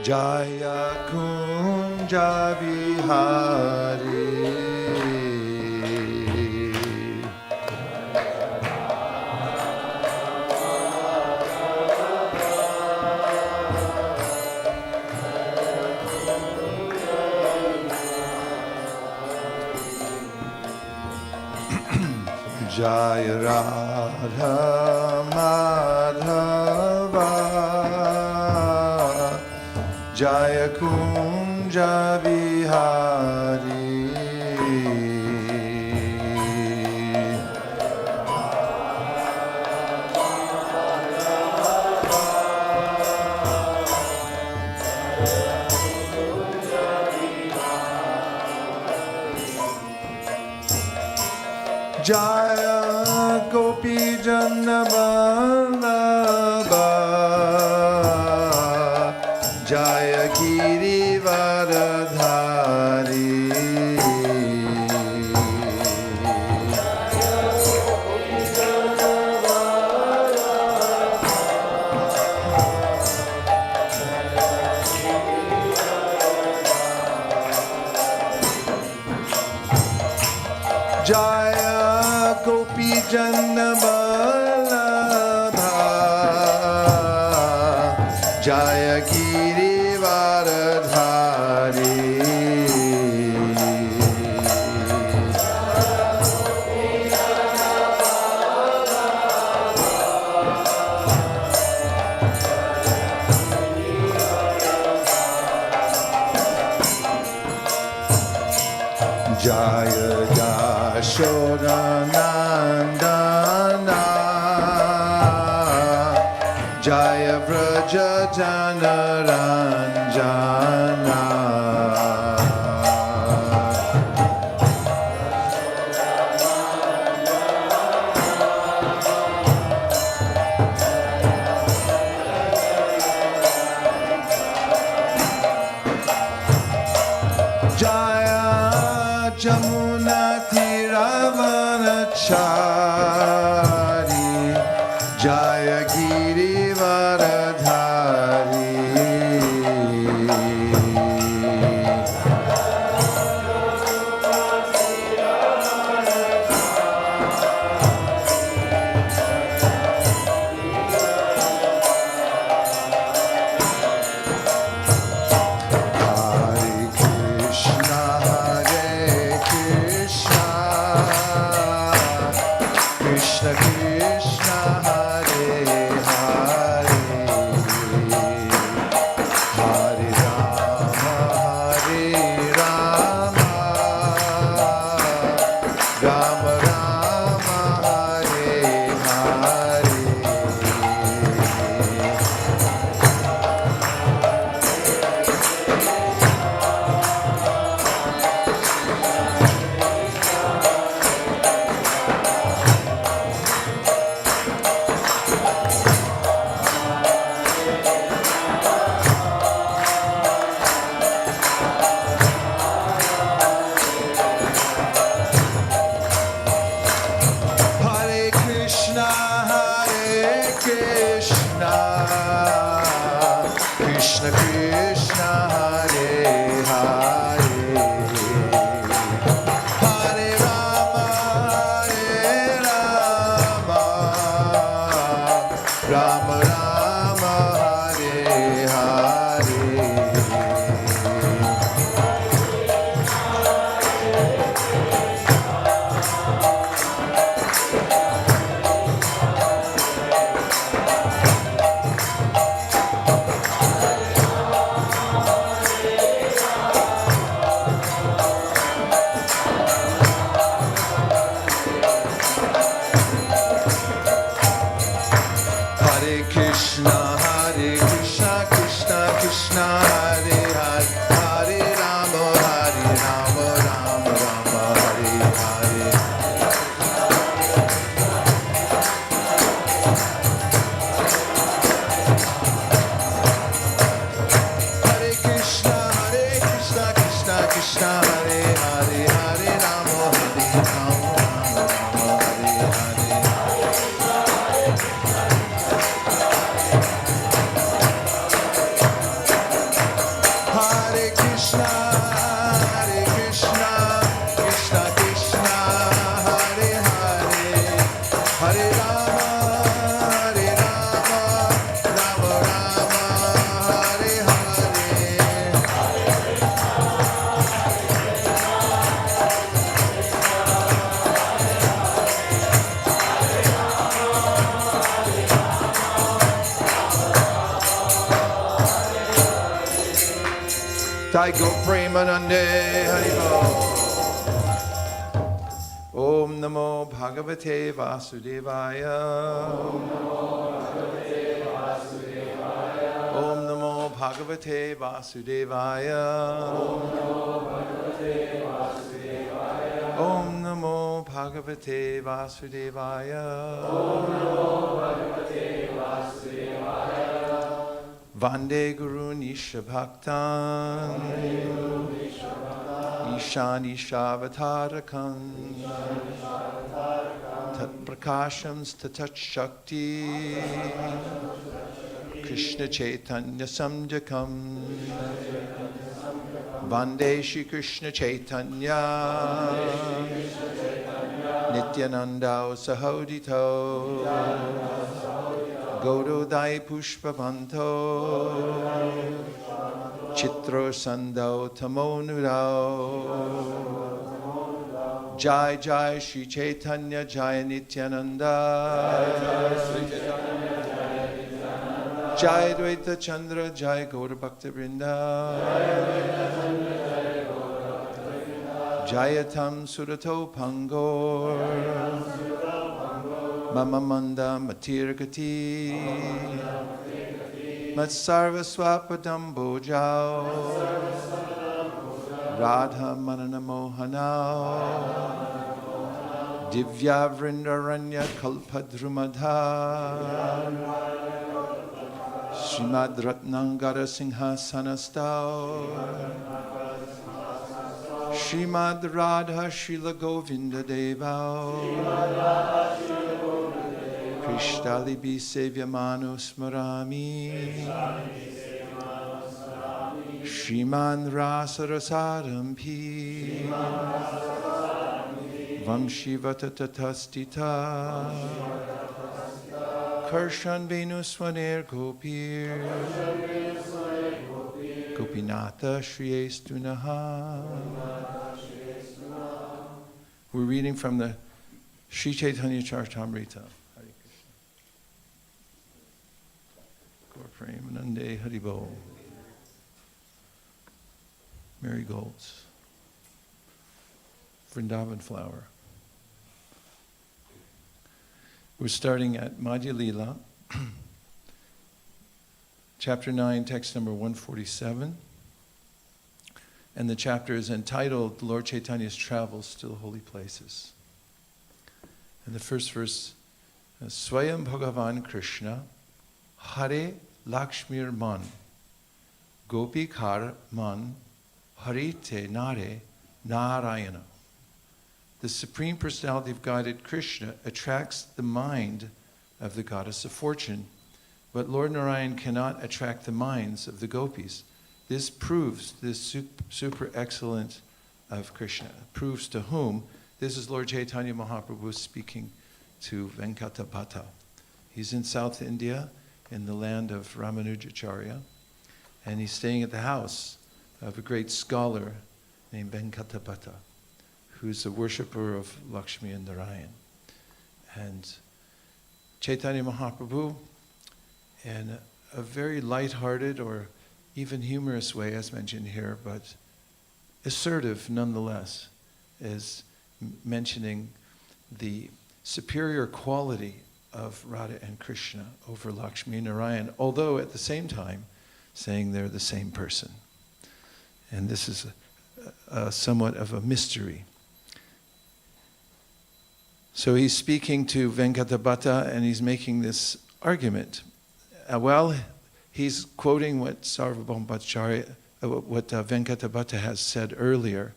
Jaya Kunja Vihari. Jaya Radha Madhava Jaya Kunja Vihari. Jaya Gopi Jannavallabha Jaya Giri Varadhari. Jaya Gopi Jannavallabha Jaya Giri Varadhari. Jaya Yashodanandana Jaya Vraja Janaranjana. Jaya Jamuna Tiravanachari Jaya Giri Varadhari. Krishna Krishna Hare Hare Hare Rama Hare Rama Rama Rama Hare Hare. Krishna Krishna Hare Hare Hare Rama Rama Rama Hare Hare. Krishna Krishna Krishna Hare Hare Hare Rama Rama Rama Hare Hare. Hare Krishna Krishna Krishna Hare Hare Hare Rama Rama Hare Hare. Jai Go Premanande Haribo. Om Namo Bhagavate Vasudevaya. Om Namo Bhagavate Vasudevaya. Om Namo Bhagavate Vasudevaya. Vande Guru Nisha Bhaktan Ishan Ishavatarakam Tat Prakasham Tatat Shakti Krishna Chaitanya Samjakam Vande Shri Krishna Chaitanya Nityananda Sahodito Gaurudai Pushpavanto Chitro Sandau Tamonurao Jai Jai Shri Chaitanya Jai Nityananda Jai Dvaita Chandra Jai Gaura Bhakta Vrinda Jayatam Surato Pangor Mama Manda Matirgati Matsarva Swapadam Bojao Radha Manana Mohanao Divya Vrindaranya Kalpadrumadha Srimad Ratnangara Singhasanastao Srimad Radha Srila Govinda Devao Krishtali Bisevyamanu Smarami Shriman Rasarasarampi Vamshivatatastita Karshan Venuswaner Gopir Gopinata Shriyestunaha. We're reading from the Sri Caitanya Caritamrta. Premanande Haribo. Marigolds. Vrindavan flower. We're starting at Madhya Lila, chapter 9, text number 147. And the chapter is entitled Lord Chaitanya's Travels to the Holy Places. And the first verse, Swayam Bhagavan Krishna, Hare Lakshmir Man, Gopikar Man, Harite Nare Narayana. The Supreme Personality of Godhead Krishna attracts the mind of the goddess of fortune, but Lord Narayan cannot attract the minds of the gopis. This proves this super excellence of Krishna. Proves to whom? This is Lord Chaitanya Mahaprabhu speaking to Venkatapata. He's in South India, in the land of Ramanujacharya, and he's staying at the house of a great scholar named Venkatapata, who's a worshipper of Lakshmi and Narayan. And Chaitanya Mahaprabhu, in a very light-hearted or even humorous way, as mentioned here, but assertive nonetheless, is mentioning the superior quality of Radha and Krishna over Lakshmi and Narayan, although at the same time saying they're the same person. And this is somewhat of a mystery. So he's speaking to Venkatapata and he's making this argument. Well, he's quoting what Sarvabhaumacharya, what Venkatapata has said earlier,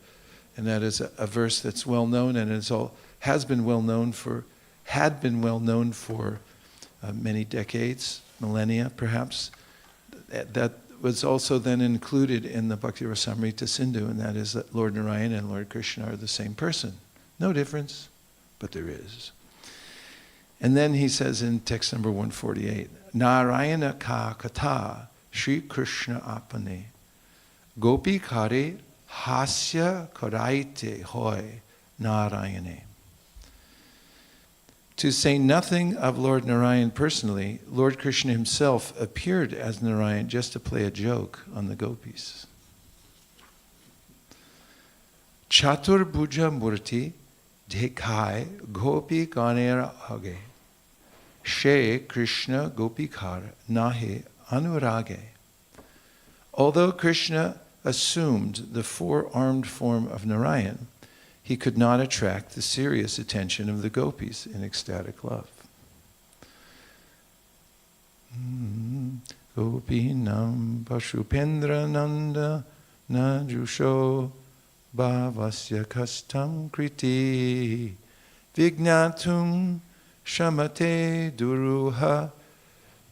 and that is a verse that's well known and had been well known for many decades, millennia perhaps. That was also then included in the Bhakti Rasamrita Sindhu, and that is that Lord Narayan and Lord Krishna are the same person. No difference, but there is. And then he says in text number 148, Narayana ka katha Shri Krishna apane gopi kare hasya karaite hoy Narayane. To say nothing of Lord Narayan personally, Lord Krishna himself appeared as Narayan just to play a joke on the gopis. Chaturbhuja murti dekhai gopi ganer age. She Krishna gopikar nahe anurage. Although Krishna assumed the four-armed form of Narayan, he could not attract the serious attention of the gopis in ecstatic love. Gopinam Pashupendra Nanda Najusho Bhavasya Kastam Kriti Vignatum Shamate Duruha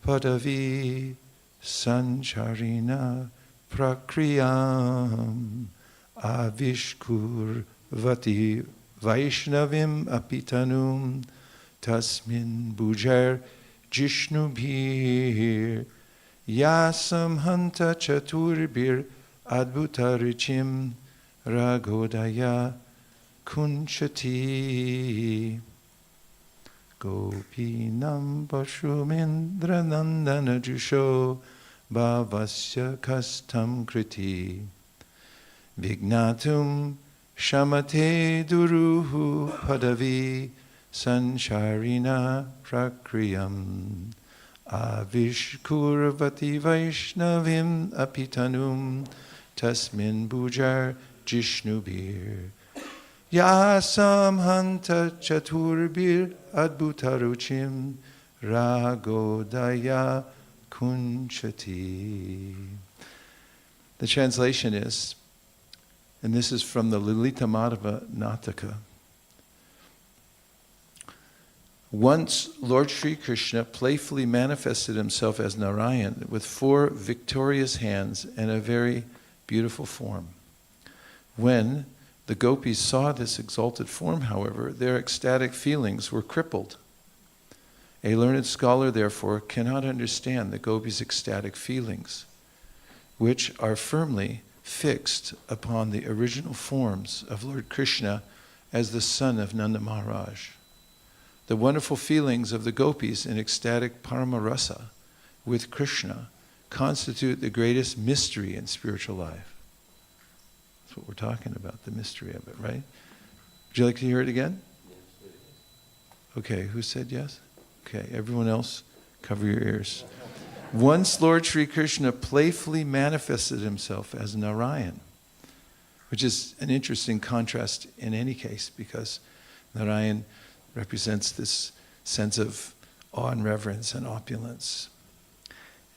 Padavi Sancharina Prakriyam Avishkur Vati Vaishnavim Apitanum Tasmin Bujar Jishnubhir Yasam Hanta Chaturbir Adbhutarichim Ragodaya Kunchati Gopinam Pashumindra Nandana Jusho Bhavasya Kastam Kriti Vignatum Shamate Duruhu Padavi Sancharina Prakriyam Avishkurvati Vaishnavim Apitanum Tasmin Bujar Jishnubir Yasam Hanta Chaturbir Adbhutaruchim Ragodaya Kunchati. The translation is, and this is from the Lalita Madhava Nataka. Once Lord Sri Krishna playfully manifested himself as Narayan with four victorious hands and a very beautiful form. When the gopis saw this exalted form, however, their ecstatic feelings were crippled. A learned scholar, therefore, cannot understand the gopis' ecstatic feelings, which are firmly fixed upon the original forms of Lord Krishna as the son of Nanda Maharaj. The wonderful feelings of the gopis in ecstatic paramarasa with Krishna constitute the greatest mystery in spiritual life. That's what we're talking about, the mystery of it, right? Would you like to hear it again? Okay, who said yes? Okay, everyone else, cover your ears. Once Lord Sri Krishna playfully manifested himself as Narayan, which is an interesting contrast in any case, because Narayan represents this sense of awe and reverence and opulence.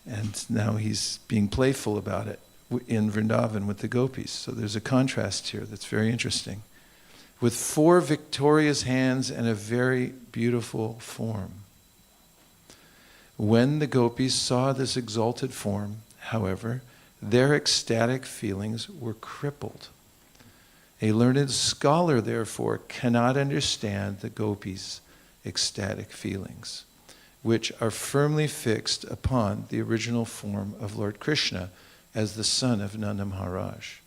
And now he's being playful about it in Vrindavan with the gopis. So there's a contrast here that's very interesting. With four victorious hands and a very beautiful form. When the gopis saw this exalted form, however, their ecstatic feelings were crippled. A learned scholar, therefore, cannot understand the gopis' ecstatic feelings, which are firmly fixed upon the original form of Lord Krishna as the son of Nanda Maharaj.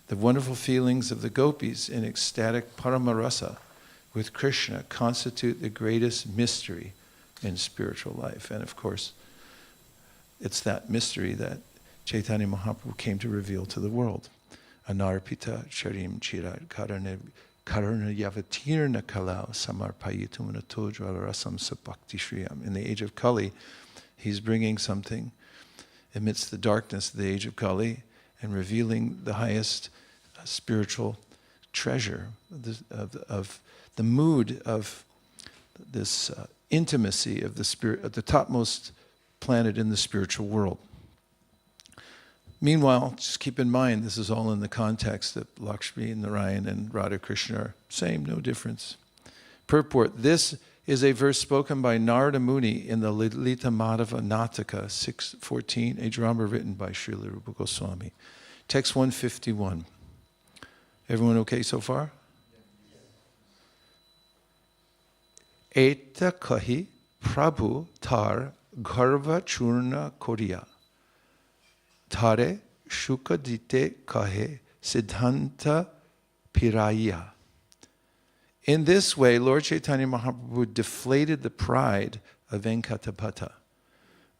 The wonderful feelings of the gopis in ecstatic paramarasa with Krishna constitute the greatest mystery in spiritual life. And of course, it's that mystery that Caitanya Mahaprabhu came to reveal to the world. Anarpita charim chirat karana yavatirna kalau samarpayitum natojvalarasam sapakti shriyam. In the age of Kali, he's bringing something amidst the darkness of the age of Kali and revealing the highest spiritual treasure of the mood of this intimacy of the spirit at the topmost planet in the spiritual world. Meanwhile, just keep in mind, this is all in the context that Lakshmi, Narayan, and Radha Krishna are same, no difference. Purport, this is a verse spoken by Narada Muni in the Lalita Madhava Nataka 6:14, a drama written by Srila Rupa Goswami. Text 151. Everyone okay so far? Eta kahi Prabhu tar garva churna koriya. Tare shukadite kahe siddhanta piraya. In this way, Lord Chaitanya Mahaprabhu deflated the pride of Venkatapata.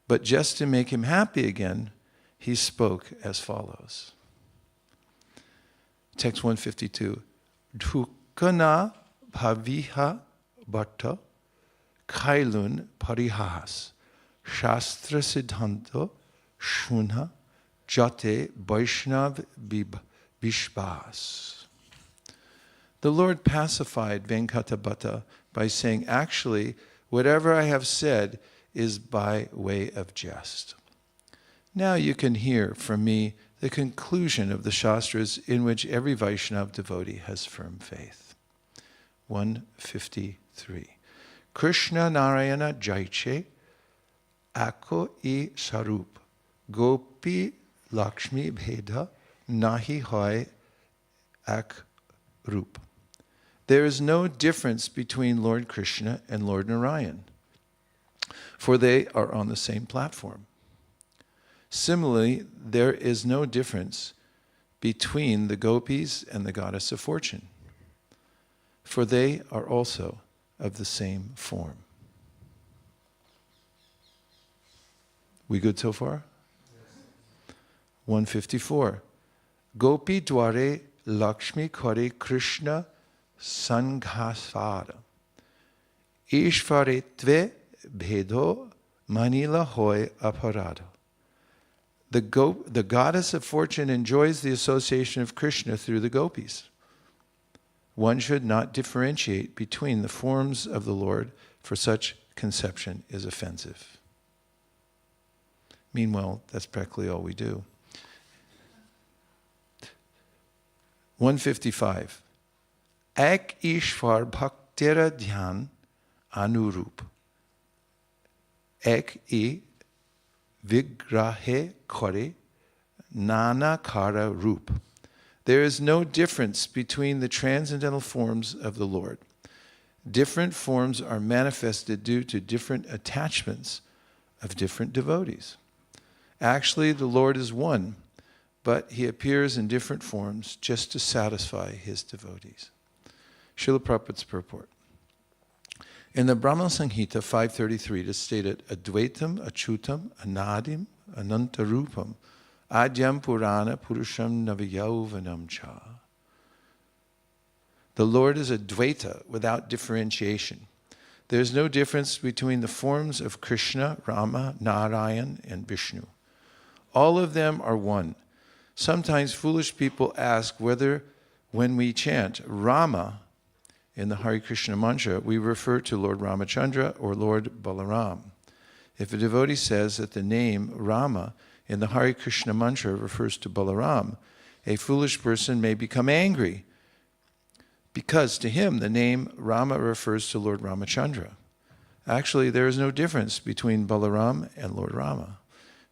But just to make him happy again, he spoke as follows. Text 152. dhukana bhaviha bhatta kailun parihas shastra siddhanto shunha jate Vaishnav vishvas. The Lord pacified Venkatabhatta by saying, actually, whatever I have said is by way of jest. Now you can hear from me the conclusion of the Shastras in which every Vaishnava devotee has firm faith. 153. Krishna Narayana Jaiche Ako I Sarup Gopi Lakshmi Bheda Nahi Hoy Ak Rup. There is no difference between Lord Krishna and Lord Narayan, for they are on the same platform. Similarly, there is no difference between the gopis and the goddess of fortune, for they are also of the same form. We good so far? 154. Gopi dware Lakshmi kare Krishna sanghasvara. Ishvaretve bhedo manila hoy aparada. The goddess of fortune enjoys the association of Krishna through the gopis. One should not differentiate between the forms of the Lord, for such conception is offensive. Meanwhile, that's practically all we do. 155. Ek Ishvar Bhaktera Dhyan Anurup. Ek I Vigrahe Kore Nana Kara Rup. There is no difference between the transcendental forms of the Lord. Different forms are manifested due to different attachments of different devotees. Actually, the Lord is one, but he appears in different forms just to satisfy his devotees. Srila Prabhupada's purport. In the Brahma Samhita 533, it is stated, Advaitam, Achutam, Anadim, Anantarupam, Adyam Purana Purusham Navayauvanam Cha. The Lord is Advaita without differentiation. There is no difference between the forms of Krishna, Rama, Narayan, and Vishnu. All of them are one. Sometimes foolish people ask whether when we chant Rama in the Hare Krishna mantra, we refer to Lord Ramachandra or Lord Balaram. If a devotee says that the name Rama in the Hare Krishna mantra refers to Balaram, a foolish person may become angry because to him the name Rama refers to Lord Ramachandra. Actually, there is no difference between Balaram and Lord Rama.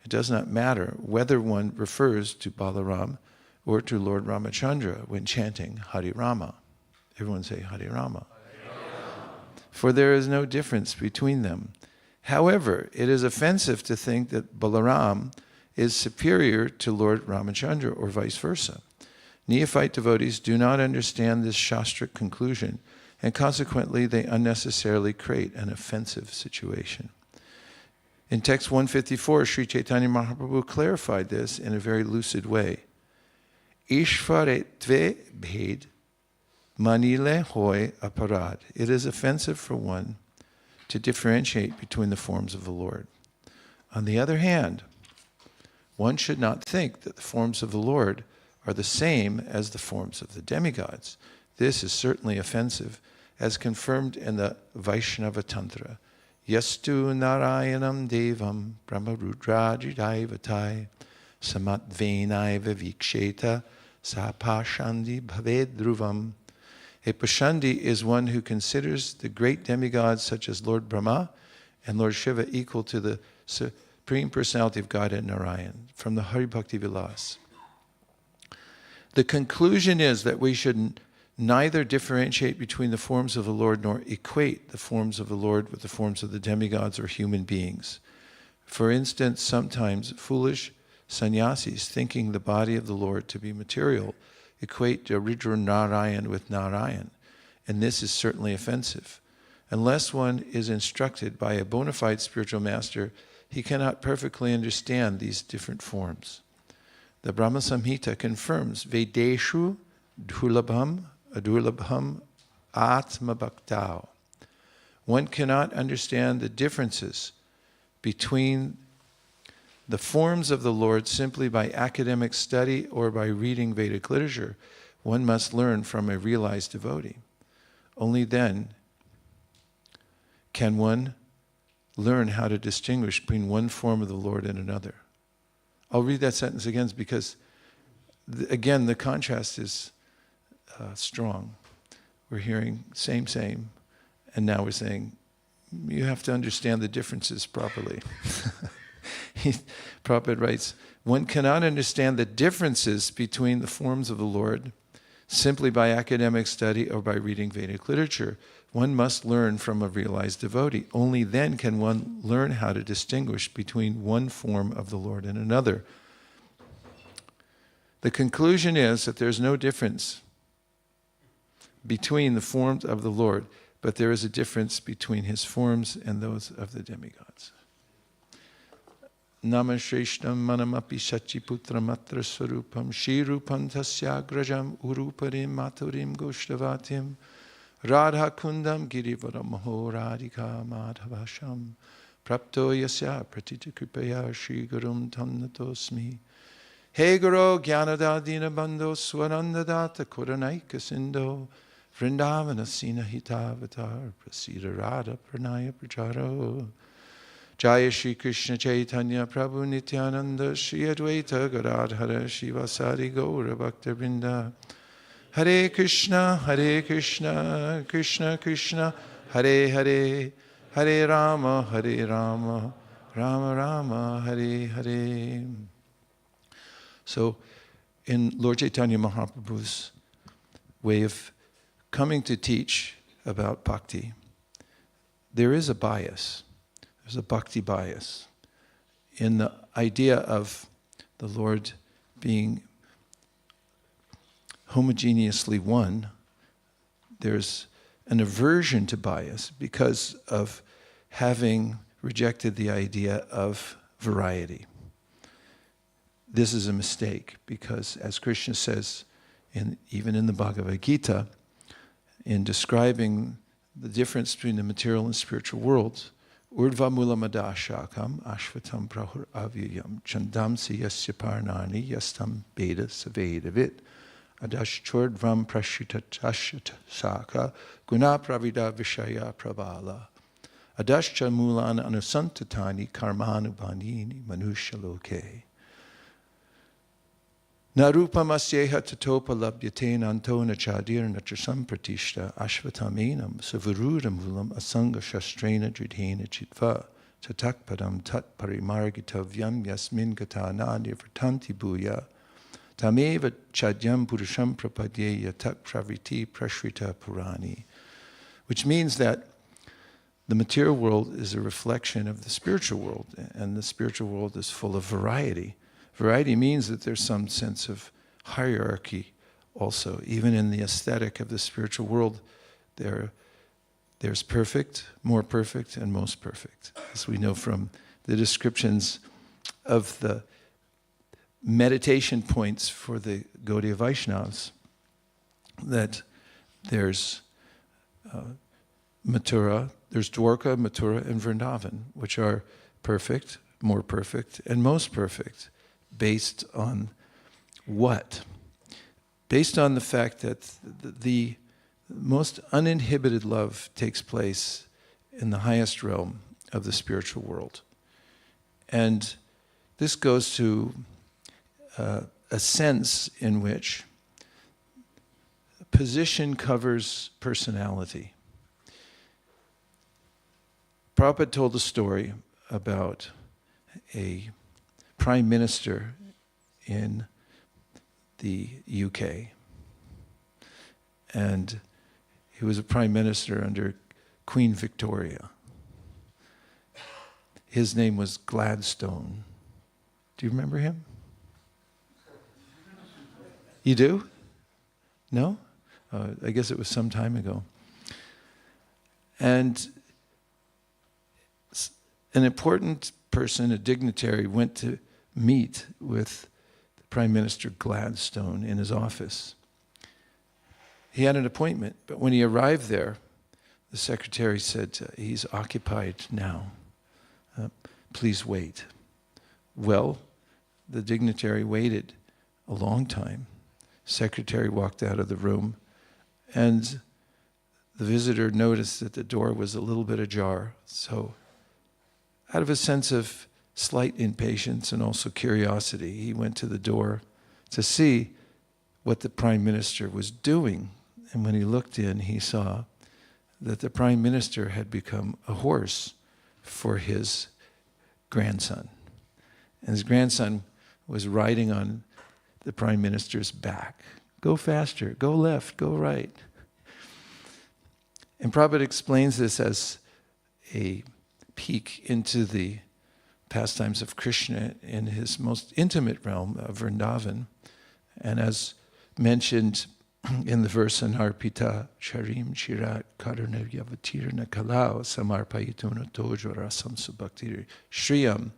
It does not matter whether one refers to Balaram or to Lord Ramachandra when chanting Hare Rama. Everyone say Hare Rama. Hare Rama. For there is no difference between them. However, it is offensive to think that Balaram is superior to Lord Ramachandra or vice versa. Neophyte devotees do not understand this Shastric conclusion, and consequently they unnecessarily create an offensive situation. In text 154, Sri Caitanya Mahaprabhu clarified this in a very lucid way. Ishvaretve bhed manile hoy aparad. It is offensive for one to differentiate between the forms of the Lord. On the other hand, one should not think that the forms of the Lord are the same as the forms of the demigods. This is certainly offensive, as confirmed in the Vaishnava Tantra. Yastu Narayanam Devam Brahmarudrajidaivatai Samatvenai Viviksheta Sapashandi Bhavedruvam. A Pashandi is one who considers the great demigods such as Lord Brahma and Lord Shiva equal to the Supreme Personality of Godhead Narayan, from the Hari Bhakti Vilas. The conclusion is that we should neither differentiate between the forms of the Lord nor equate the forms of the Lord with the forms of the demigods or human beings. For instance, sometimes foolish sannyasis, thinking the body of the Lord to be material, equate Ridra Narayan with Narayan, and this is certainly offensive. Unless one is instructed by a bona fide spiritual master, he cannot perfectly understand these different forms. The Brahma Samhita confirms Vedeshu Dhulabham adurlabham atma bhaktao. One cannot understand the differences between the forms of the Lord simply by academic study or by reading Vedic literature. One must learn from a realized devotee. Only then can one learn how to distinguish between one form of the Lord and another. I'll read that sentence again because, again, the contrast is strong. We're hearing same, and now we're saying, you have to understand the differences properly. Prabhupada writes, one cannot understand the differences between the forms of the Lord simply by academic study or by reading Vedic literature. One must learn from a realized devotee. Only then can one learn how to distinguish between one form of the Lord and another. The conclusion is that there's no difference between the forms of the Lord, but there is a difference between his forms and those of the demigods. Namashreshtam manamapi shachiputramatra swarupam shirupam tasyagrajam uruparim maturim goshtavatim radha kundam girivaram radhika madhavasham prapto yasya pratita kripaya shri gurum tamnatosmi he guru jnanadadina bandho swarandadata kuranaika sindo vrindavana sina hitavatar prasida radha pranaya pracharo Jaya Shri Krishna Caitanya Prabhu Nityananda Shri Advaita Gadadhara Shivasari Gaura Bhakta Vrinda Hare Krishna Krishna Krishna Hare Hare Hare Rama Rama Rama Hare Hare. So in Lord Chaitanya Mahaprabhu's way of coming to teach about bhakti, there is a bias. There's a bhakti bias in the idea of the Lord being homogeneously one. There's an aversion to bias because of having rejected the idea of variety. This is a mistake because, as Krishna says, even in the Bhagavad Gita, in describing the difference between the material and spiritual worlds, Urdhva mula madashakam ashvatam prahur avyayam chandamsi yasya parnani yastam veda savedavit adashchordvam prashita chashita saka guna pravida vishaya pravala adashcha mulan anusantatani karmanubhanini manushaloke Narupam asyeha tatopa labhyate nantona chadir natrasam pratishta ashvatamenam savaruramulam asanga shastrena dridhena chitva tatakpadam tat parimargitavyam yasmin gatana nirvartanti bhuya tameva chadyam purusham prapadye yatak pravriti prashrita purani. Which means that the material world is a reflection of the spiritual world, and the spiritual world is full of variety. Variety means that there's some sense of hierarchy also. Even in the aesthetic of the spiritual world, there's perfect, more perfect, and most perfect. As we know from the descriptions of the meditation points for the Gaudiya Vaishnavas, that there's Mathura, there's Dwarka, Mathura, and Vrindavan, which are perfect, more perfect, and most perfect. Based on what? Based on the fact that the most uninhibited love takes place in the highest realm of the spiritual world. And this goes to a sense in which position covers personality. Prabhupada told a story about a prime minister in the UK. And he was a prime minister under Queen Victoria. His name was Gladstone. Do you remember him? You do? No? I guess it was some time ago. And an important person, a dignitary, went to meet with Prime Minister Gladstone in his office. he had an appointment, but when he arrived there, the secretary said, he's occupied now. Please wait. Well, the dignitary waited a long time. Secretary walked out of the room, and the visitor noticed that the door was a little bit ajar. So, out of a sense of slight impatience and also curiosity, he went to the door to see what the Prime Minister was doing. And when he looked in, he saw that the Prime Minister had become a horse for his grandson. And his grandson was riding on the Prime Minister's back. Go faster, go left, go right. And Prabhupada explains this as a peek into the pastimes of Krishna in his most intimate realm of Vrindavan. And as mentioned in the verse, Anarpita Charim Chirat Karunavyavatira Kalau Samarpayituna Tojo Rasam Subhaktir Shriyam,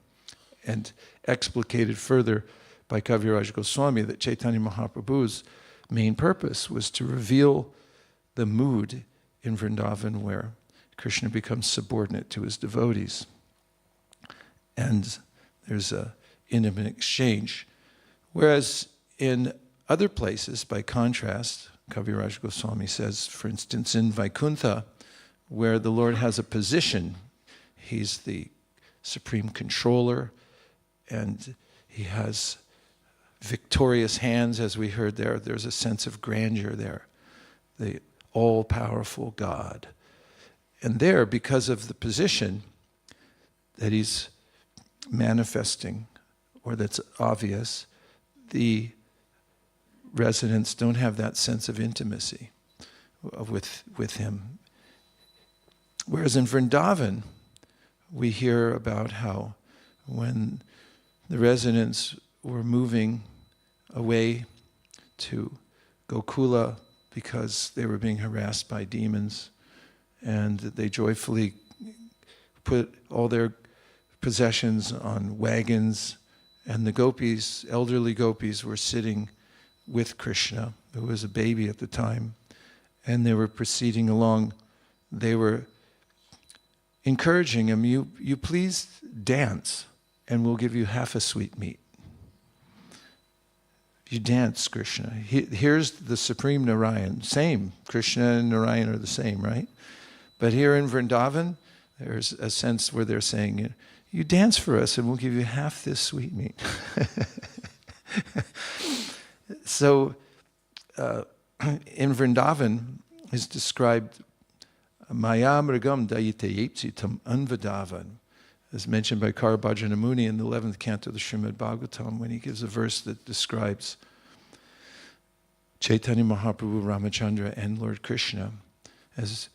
and explicated further by Kaviraj Goswami that Chaitanya Mahaprabhu's main purpose was to reveal the mood in Vrindavan where Krishna becomes subordinate to his devotees. And there's an intimate exchange. Whereas in other places, by contrast, Kaviraj Goswami says, for instance, in Vaikuntha, where the Lord has a position, he's the supreme controller, and he has victorious hands, as we heard there. There's a sense of grandeur there, the all-powerful God. And there, because of the position that he's manifesting, or that's obvious, the residents don't have that sense of intimacy with him. Whereas in Vrindavan, we hear about how when the residents were moving away to Gokula because they were being harassed by demons, and they joyfully put all their possessions on wagons, and the gopis, elderly gopis, were sitting with Krishna, who was a baby at the time, and they were proceeding along. They were encouraging him, you please dance, and we'll give you half a sweetmeat. You dance, Krishna. Here's the Supreme Narayan. Same. Krishna and Narayan are the same, right? But here in Vrindavan, there's a sense where they're saying, you dance for us and we'll give you half this sweetmeat. So in Vrindavan is described Maya Mrigam Dayite Yepsitam Anvadavan, as mentioned by Karabhajana Muni in the 11th canto of the Srimad Bhagavatam, when he gives a verse that describes Chaitanya Mahaprabhu, Ramachandra, and Lord Krishna, as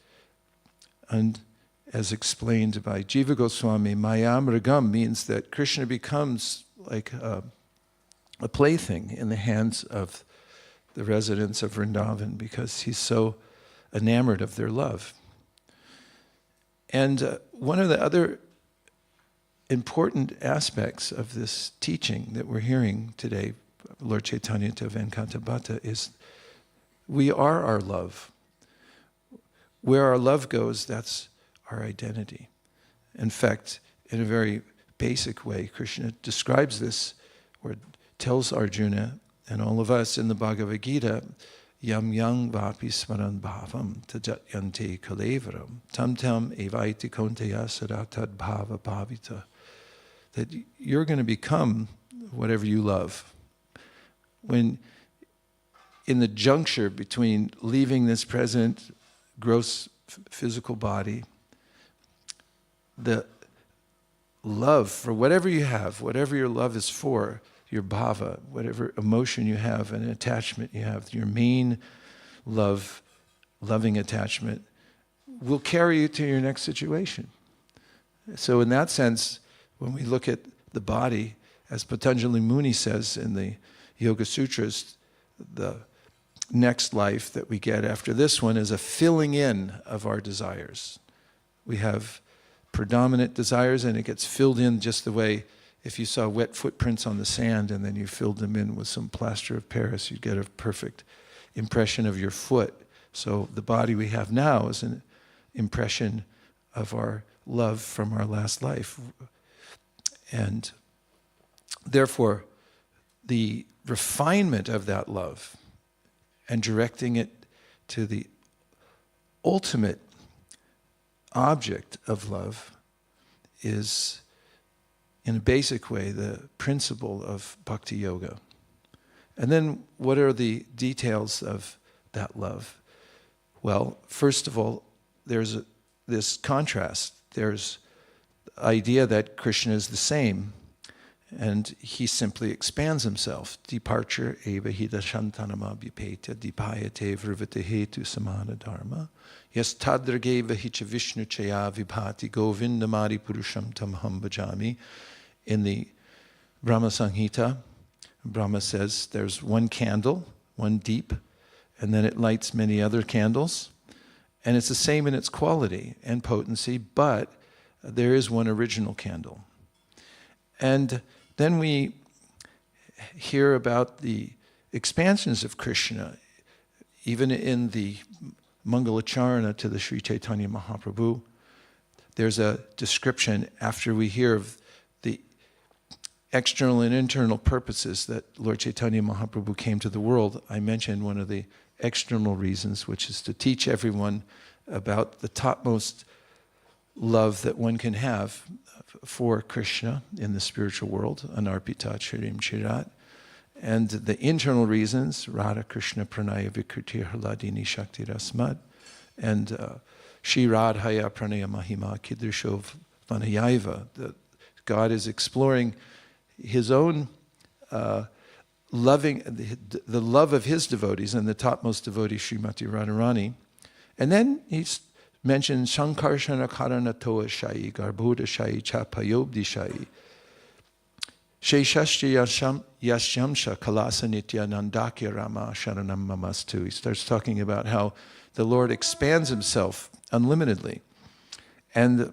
explained by Jiva Goswami. Maya Mrigam means that Krishna becomes like a plaything in the hands of the residents of Vrindavan because he's so enamored of their love. And one of the other important aspects of this teaching that we're hearing today, Lord Chaitanya to Venkata Bhatta, is we are our love. Where our love goes, that's our identity. In fact, in a very basic way, Krishna describes this, or tells Arjuna and all of us in the Bhagavad Gita, Yam yang vapi smaran bhavam tajat yante kalevaram tam tam evaiti konteya sadatad bhava bhavita. That you're going to become whatever you love. When in the juncture between leaving this present gross physical body, the love for whatever you have, whatever your love is for, your bhava, whatever emotion you have and attachment you have, your main loving attachment, will carry you to your next situation. So in that sense, when we look at the body, as Patanjali Muni says in the Yoga Sutras, the next life that we get after this one is a filling in of our desires. We have predominant desires, and it gets filled in just the way if you saw wet footprints on the sand and then you filled them in with some plaster of Paris, you'd get a perfect impression of your foot. So the body we have now is an impression of our love from our last life. And therefore, the refinement of that love and directing it to the ultimate object of love is, in a basic way, the principle of bhakti yoga. And then what are the details of that love? Well, first of all, there's this contrast. There's the idea that Krishna is the same, and he simply expands himself. Departure eva hida shantanama vipetya dipayate vrivate hetu samana dharma yas tadrage vahicha vishnu chaya vibhati govindamadi purusham tamham bhajami. In the Brahma Samhita, Brahma says there's one candle, one deep, and then it lights many other candles. And it's the same in its quality and potency, but there is one original candle. And then we hear about the expansions of Krishna, even in the Mangalacharana to the Sri Caitanya Mahaprabhu. There's a description after we hear of the external and internal purposes that Lord Chaitanya Mahaprabhu came to the world. I mentioned one of the external reasons, which is to teach everyone about the topmost love that one can have for Krishna in the spiritual world, anarpita chirim chirat. And the internal reasons, Radha Krishna Pranaya Vikritir Haladini Shakti Rasmad, and Shri Radhaya Pranaya Mahima Kidrishov Vanayaiva. God is exploring his own loving, the love of his devotees, and the topmost devotee, Srimati Radharani. And then he's mentioned Shankarshana Karanatoa Shai, Garbhoda Shai, Chapayobdi Shai, Sheshashya Yashyamsha Kalasa Nitya Nandakya Rama Sharanam Mamastu. He starts talking about how the Lord expands himself unlimitedly. And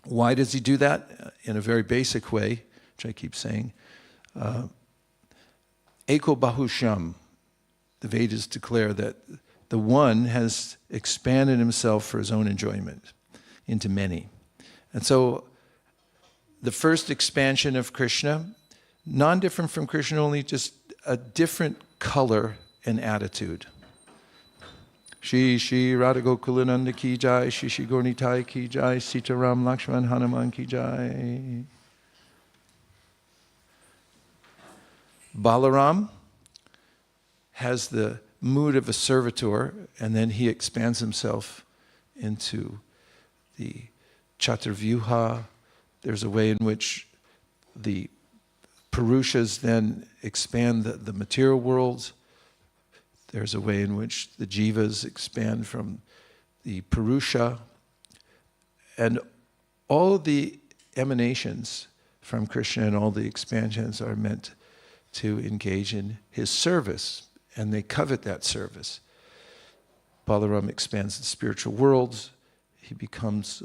why does he do that? In a very basic way, which I keep saying. Eko Bahusham, the Vedas declare that the one has expanded himself for his own enjoyment into many. And so the first expansion of Krishna, non-different from Krishna, only just a different color and attitude. Shri Shri Radha Gokulananda ki jai, Shri Shri Gornitai ki jai, Sita Ram Lakshman Hanuman ki jai. Balaram has the mood of a servitor, and then he expands himself into the Chaturvyuha. There's a way in which the Purushas then expand the material world. There's a way in which the Jivas expand from the Purusha. And all of the emanations from Krishna and all the expansions are meant to engage in his service, and they covet that service. Balaram expands the spiritual worlds. He becomes,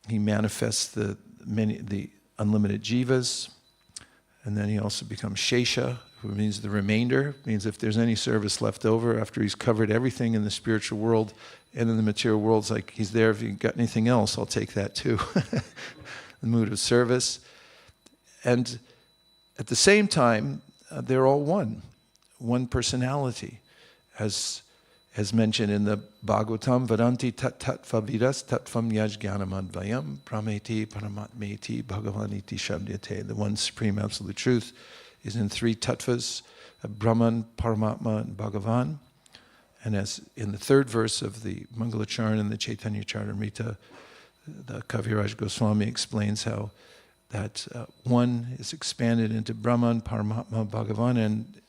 he manifests the unlimited jivas, and then he also becomes Shesha, who means the remainder. Means if there's any service left over after he's covered everything in the spiritual world and in the material world, it's like he's there. If you've got anything else, I'll take that too. The mood of service. And at the same time, they're all one personality. As mentioned in the Bhagavatam, Vadanti tat tattva vidas tattvam yajnanamadvayam prameti paramatmeti bhagavaniti shabdyate. The one supreme absolute truth is in three tattvas, Brahman, Paramatma, and Bhagavan. And as in the third verse of the Mangalacharana and the Caitanya Caritamrta, the Kaviraj Goswami explains how that one is expanded into Brahman, Paramatma, Bhagavan, and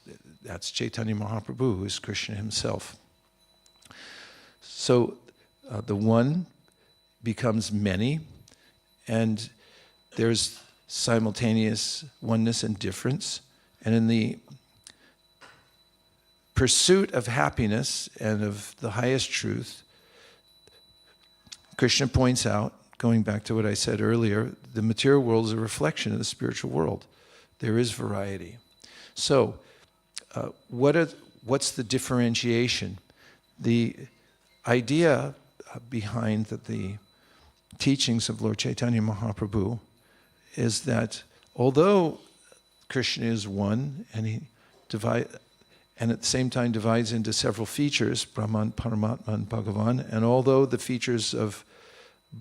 that's Chaitanya Mahaprabhu, who is Krishna himself. So the one becomes many, and there's simultaneous oneness and difference. And in the pursuit of happiness and of the highest truth, Krishna points out, going back to what I said earlier, the material world is a reflection of the spiritual world. There is variety. So, what's the differentiation? The idea behind the teachings of Lord Chaitanya Mahaprabhu is that although Krishna is one, and and at the same time divides into several features, Brahman, Paramatma, and Bhagavan, and although the features of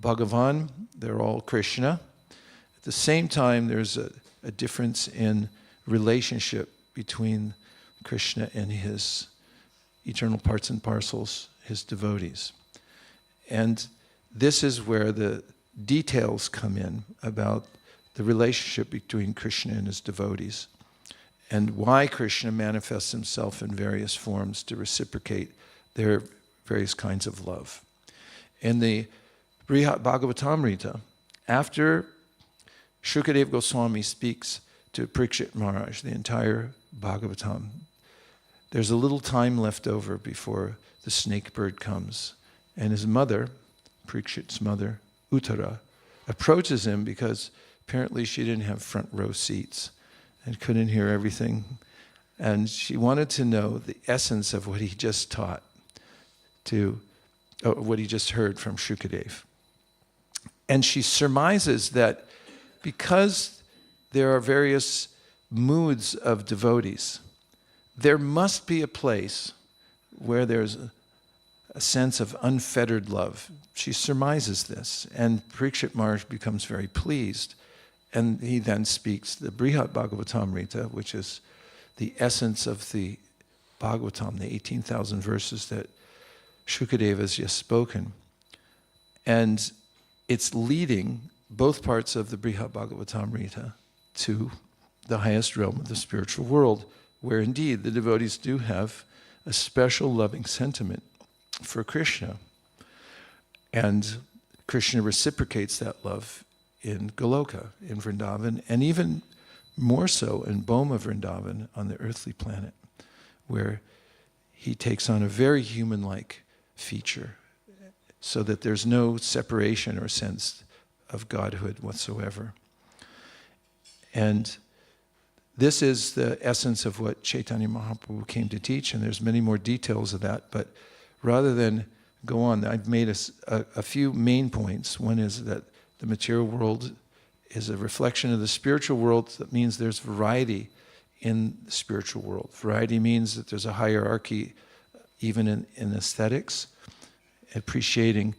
Bhagavan, they're all Krishna, at the same time there's a difference in relationship between Krishna and his eternal parts and parcels, his devotees. And this is where the details come in about the relationship between Krishna and his devotees, and why Krishna manifests himself in various forms to reciprocate their various kinds of love. In the Bhagavatamrita, after Shukadeva Goswami speaks to Parikshit Maharaj, the entire Bhagavatam, there's a little time left over before the snake bird comes. And his mother, Parikshit's mother, Uttara, approaches him because apparently she didn't have front row seats and couldn't hear everything. And she wanted to know the essence of what he just taught, what he just heard from Shukadev. And she surmises that because there are various moods of devotees, there must be a place where there's a sense of unfettered love. She surmises this, and Parikshit Maharaj becomes very pleased. And he then speaks the Brihat Bhagavatamrita, which is the essence of the Bhagavatam, the 18,000 verses that Shukadeva has just spoken. And it's leading both parts of the Brihat Bhagavatamrita to the highest realm of the spiritual world, where indeed the devotees do have a special loving sentiment for Krishna. And Krishna reciprocates that love in Goloka, in Vrindavan, and even more so in Boma Vrindavan on the earthly planet, where he takes on a very human-like feature, so that there's no separation or sense of godhood whatsoever. And this is the essence of what Chaitanya Mahaprabhu came to teach, and there's many more details of that, but rather than go on, I've made a few main points. One is that the material world is a reflection of the spiritual world. That means there's variety in the spiritual world. Variety means that there's a hierarchy even in aesthetics, appreciating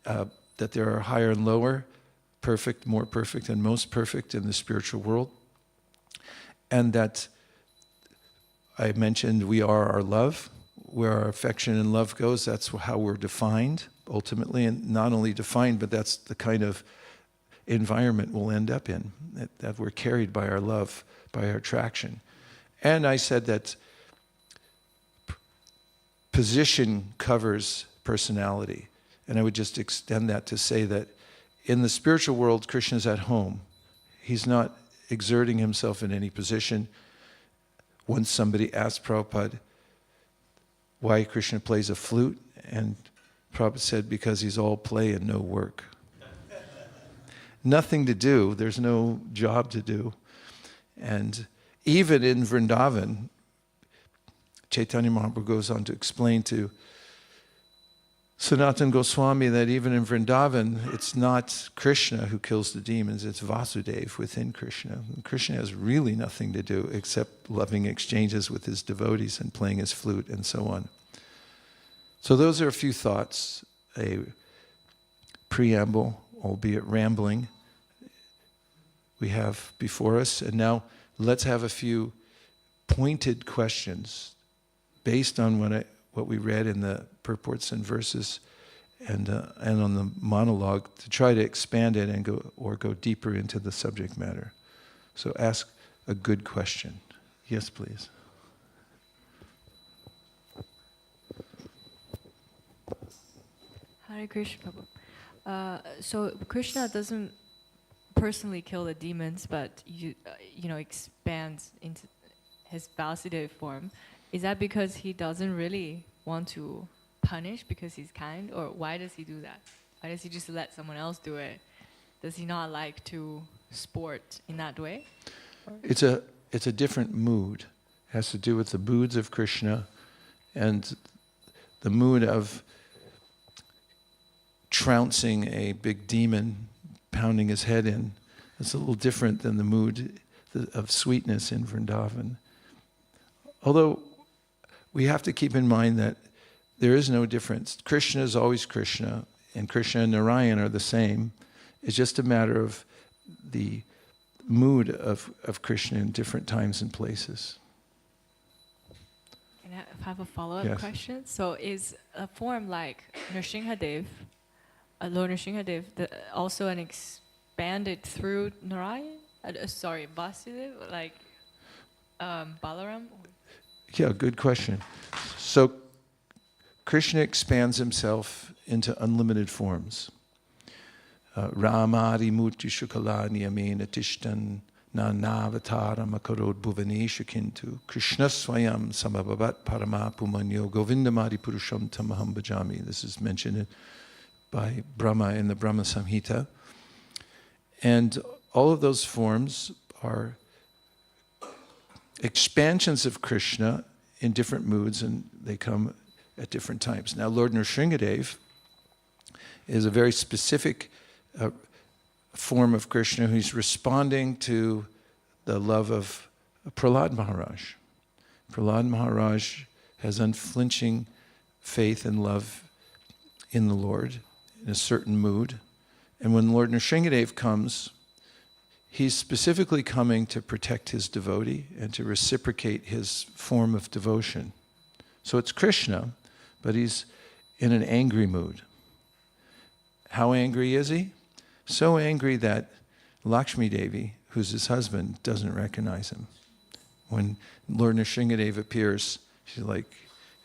that there are higher and lower, perfect, more perfect, and most perfect in the spiritual world. And that I mentioned we are our love. Where our affection and love goes, that's how we're defined ultimately, and not only defined, but that's the kind of environment we'll end up in, that we're carried by our love, by our attraction. And I said that position covers personality, and I would just extend that to say that in the spiritual world, Krishna's at home. He's not exerting himself in any position. Once somebody asked Prabhupada why Krishna plays a flute, and Prabhupada said, because he's all play and no work. Nothing to do, there's no job to do. And even in Vrindavan, Chaitanya Mahaprabhu goes on to explain to Sanatana Goswami that even in Vrindavan, it's not Krishna who kills the demons, it's Vasudeva within Krishna. And Krishna has really nothing to do except loving exchanges with his devotees and playing his flute and so on. So those are a few thoughts, a preamble, albeit rambling, we have before us. And now let's have a few pointed questions based on what we read in the purports and verses and on the monologue, to try to expand it and go deeper into the subject matter. So ask a good question. Yes, please. Hare Krishna, Prabhu. So Krishna doesn't personally kill the demons, but expands into his Vasudeva form. Is that because he doesn't really want to punish because he's kind, or why does he do that? Why does he just let someone else do it? Does he not like to sport in that way? It's a different mood. It has to do with the moods of Krishna, and the mood of trouncing a big demon, pounding his head in. It's a little different than the mood of sweetness in Vrindavan. Although we have to keep in mind that there is no difference. Krishna is always Krishna, and Krishna and Narayan are the same. It's just a matter of the mood of Krishna in different times and places. Can I have a follow-up Yes. question? So is a form like Nrsimhadev, Lord Nrsimhadev, also an expanded through Narayan? Vasudev, like Balaram? Yeah, good question. So Krishna expands himself into unlimited forms. Ramadi Murti Shukalani Amena Tishtan Nanavataram Akarod Bhuvanesha Kintu Krishna Swayam Samabhavat Parama Pumanyo Govindamadi Purusham Tamaham Bhajami. This is mentioned by Brahma in the Brahma Samhita. And all of those forms are expansions of Krishna in different moods, and they come at different times. Now, Lord Nrsimhadev is a very specific form of Krishna who's responding to the love of Prahlad Maharaj. Prahlad Maharaj has unflinching faith and love in the Lord in a certain mood. And when Lord Nrsimhadev comes, he's specifically coming to protect his devotee and to reciprocate his form of devotion. So it's Krishna, but he's in an angry mood. How angry is he? So angry that Lakshmi Devi, who's his husband, doesn't recognize him. When Lord Nrsimhadev appears, she's like,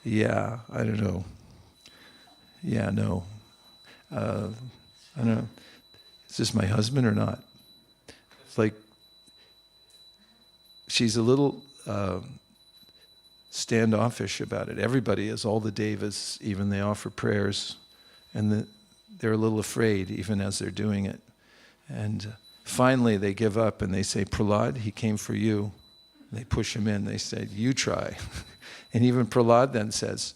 yeah, I don't know. Yeah, no. I don't know. Is this my husband or not? It's like she's a little standoffish about it. Everybody is, all the devas, even they offer prayers, and they're a little afraid even as they're doing it. And finally they give up and they say, Prahlad, he came for you. And they push him in. They said, you try. And even Prahlad then says,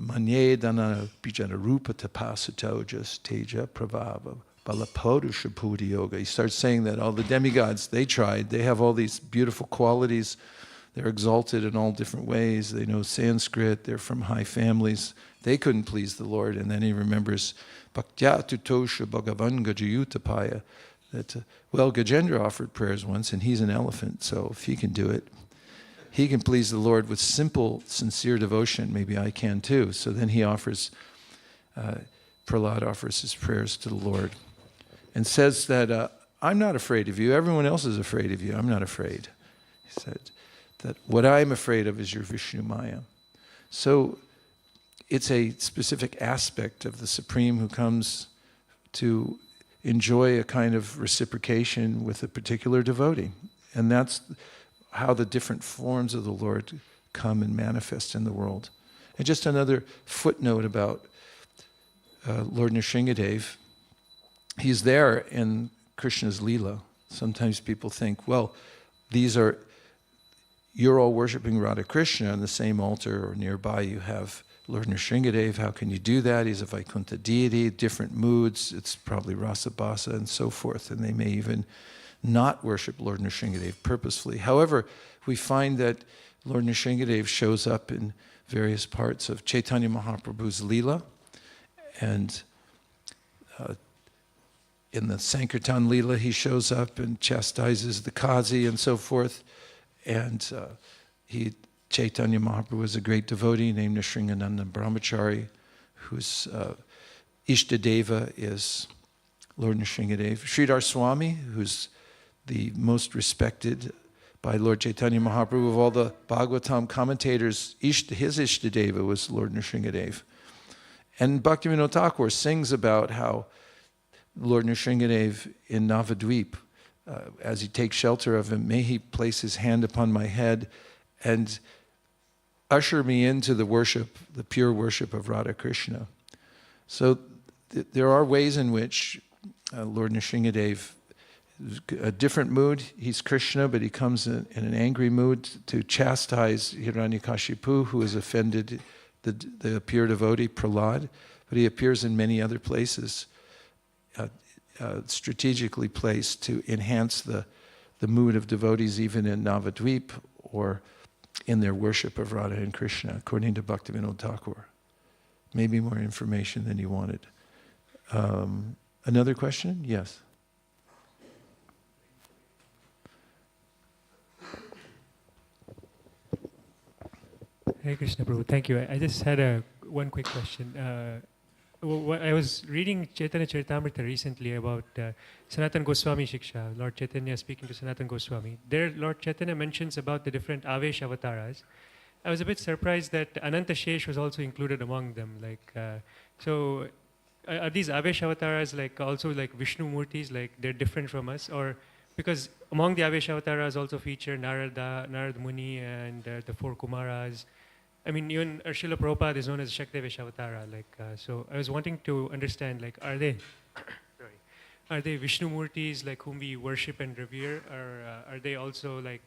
Manye dana bijana rupa tapasato just teja pravava balapodusha pudi yoga. He starts saying that all the demigods, they tried. They have all these beautiful qualities. They're exalted in all different ways. They know Sanskrit. They're from high families. They couldn't please the Lord. And then he remembers Bhaktya tutosha bhagavan gajayutapaya. That, well, Gajendra offered prayers once, and he's an elephant, so if he can do it, he can please the Lord with simple, sincere devotion. Maybe I can too. So then he offers, Prahlad offers his prayers to the Lord and says that, I'm not afraid of you. Everyone else is afraid of you. I'm not afraid. He said that what I'm afraid of is your Vishnu Maya. So it's a specific aspect of the Supreme who comes to enjoy a kind of reciprocation with a particular devotee. And that's how the different forms of the Lord come and manifest in the world. And just another footnote about Lord Nrsimhadev. He's there in Krishna's Leela. Sometimes people think, well, you're all worshiping Radha Krishna on the same altar, or nearby you have Lord Nrsimhadev. How can you do that? He's a Vaikuntha deity, different moods. It's probably Rasa Basa and so forth. And they may even not worship Lord Nrsimhadev purposefully. However, we find that Lord Nrsimhadev shows up in various parts of Caitanya Mahaprabhu's Leela, and in the Sankirtan Leela he shows up and chastises the Kazi and so forth. And Caitanya Mahaprabhu is a great devotee named Nrsingananda Brahmachari, whose Ishtadeva is Lord Nrsimhadev. Sridhar Swami, who's the most respected by Lord Chaitanya Mahaprabhu of all the Bhagavatam commentators, his Ishtadeva was Lord Nrsimhadev. And Bhaktivinoda Thakur sings about how Lord Nrsimhadev in Navadvip, as he takes shelter of him, may he place his hand upon my head and usher me into the worship, the pure worship of Radha Krishna. So there are ways in which Lord Nrsimhadev, a different mood, he's Krishna, but he comes in an angry mood to chastise Hiranyakashipu, who has offended the pure devotee, Prahlad, but he appears in many other places, strategically placed to enhance the mood of devotees even in Navadvip or in their worship of Radha and Krishna, according to Bhaktivinoda Thakur. Maybe more information than you wanted. Another question? Yes. Hare Krishna Prabhu, thank you. I just had one quick question. I was reading Chaitanya Charitamrta recently about Sanatana Goswami Shiksha, Lord Chaitanya speaking to Sanatana Goswami. There, Lord Chaitanya mentions about the different Avesh avatars. I was a bit surprised that Ananta Shesh was also included among them. So are these Avesh avatars like also like Vishnu Murtis, like they're different from us? Or because among the Avesh avatars also feature Narad Muni and the four Kumaras. I mean, even Srila Prabhupada is known as Shaktivesh Avatara. So I was wanting to understand, like, are they Vishnu Murtis, like, whom we worship and revere, or are they also like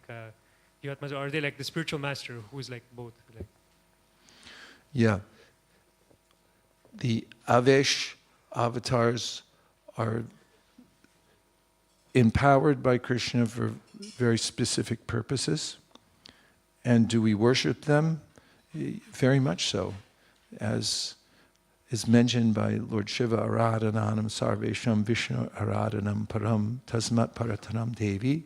Jivatmas, or are they like the spiritual master who's like both? Like? Yeah. The Avesh avatars are empowered by Krishna for very specific purposes. And do we worship them? Very much so. As is mentioned by Lord Shiva, Aradhananam Sarvesham Vishnu Aradhanam Param Tasmat Paratanam Devi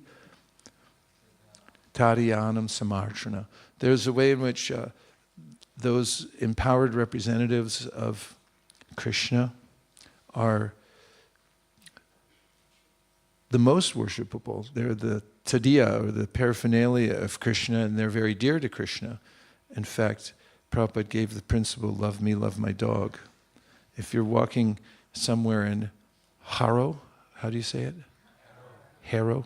Tariyanam Samarchana. There's a way in which those empowered representatives of Krishna are the most worshipable. They're the tadiya, or the paraphernalia of Krishna, and they're very dear to Krishna. In fact, Prabhupada gave the principle, love me, love my dog. If you're walking somewhere in Harrow, how do you say it? Harrow.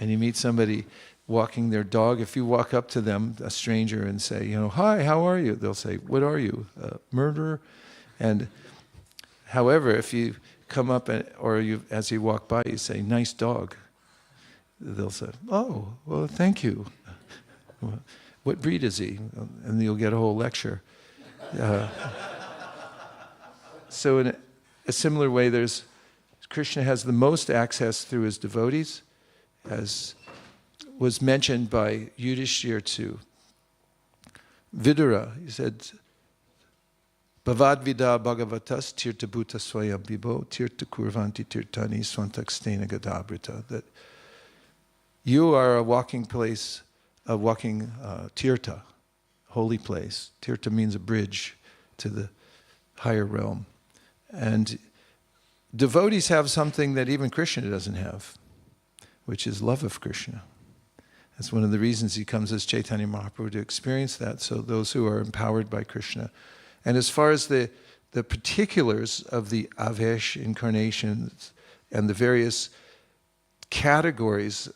And you meet somebody walking their dog, if you walk up to them, a stranger, and say, hi, how are you? They'll say, what are you, a murderer? And however, if you come up, as you walk by, you say, nice dog. They'll say, oh, well, thank you. What breed is he? And you'll get a whole lecture. So in a similar way, Krishna has the most access through his devotees, as was mentioned by Yudhishthira to Vidura. He said, Bhavadvida bhagavatas tirta bhuta swayam vibho tirta kurvanti tirtani swantakstena gadabrita. That you are a walking place, a walking tirta, holy place. Tirta means a bridge to the higher realm. And devotees have something that even Krishna doesn't have, which is love of Krishna. That's one of the reasons he comes as Caitanya Mahaprabhu, to experience that, so those who are empowered by Krishna. And as far as the particulars of the Avesh incarnations and the various categories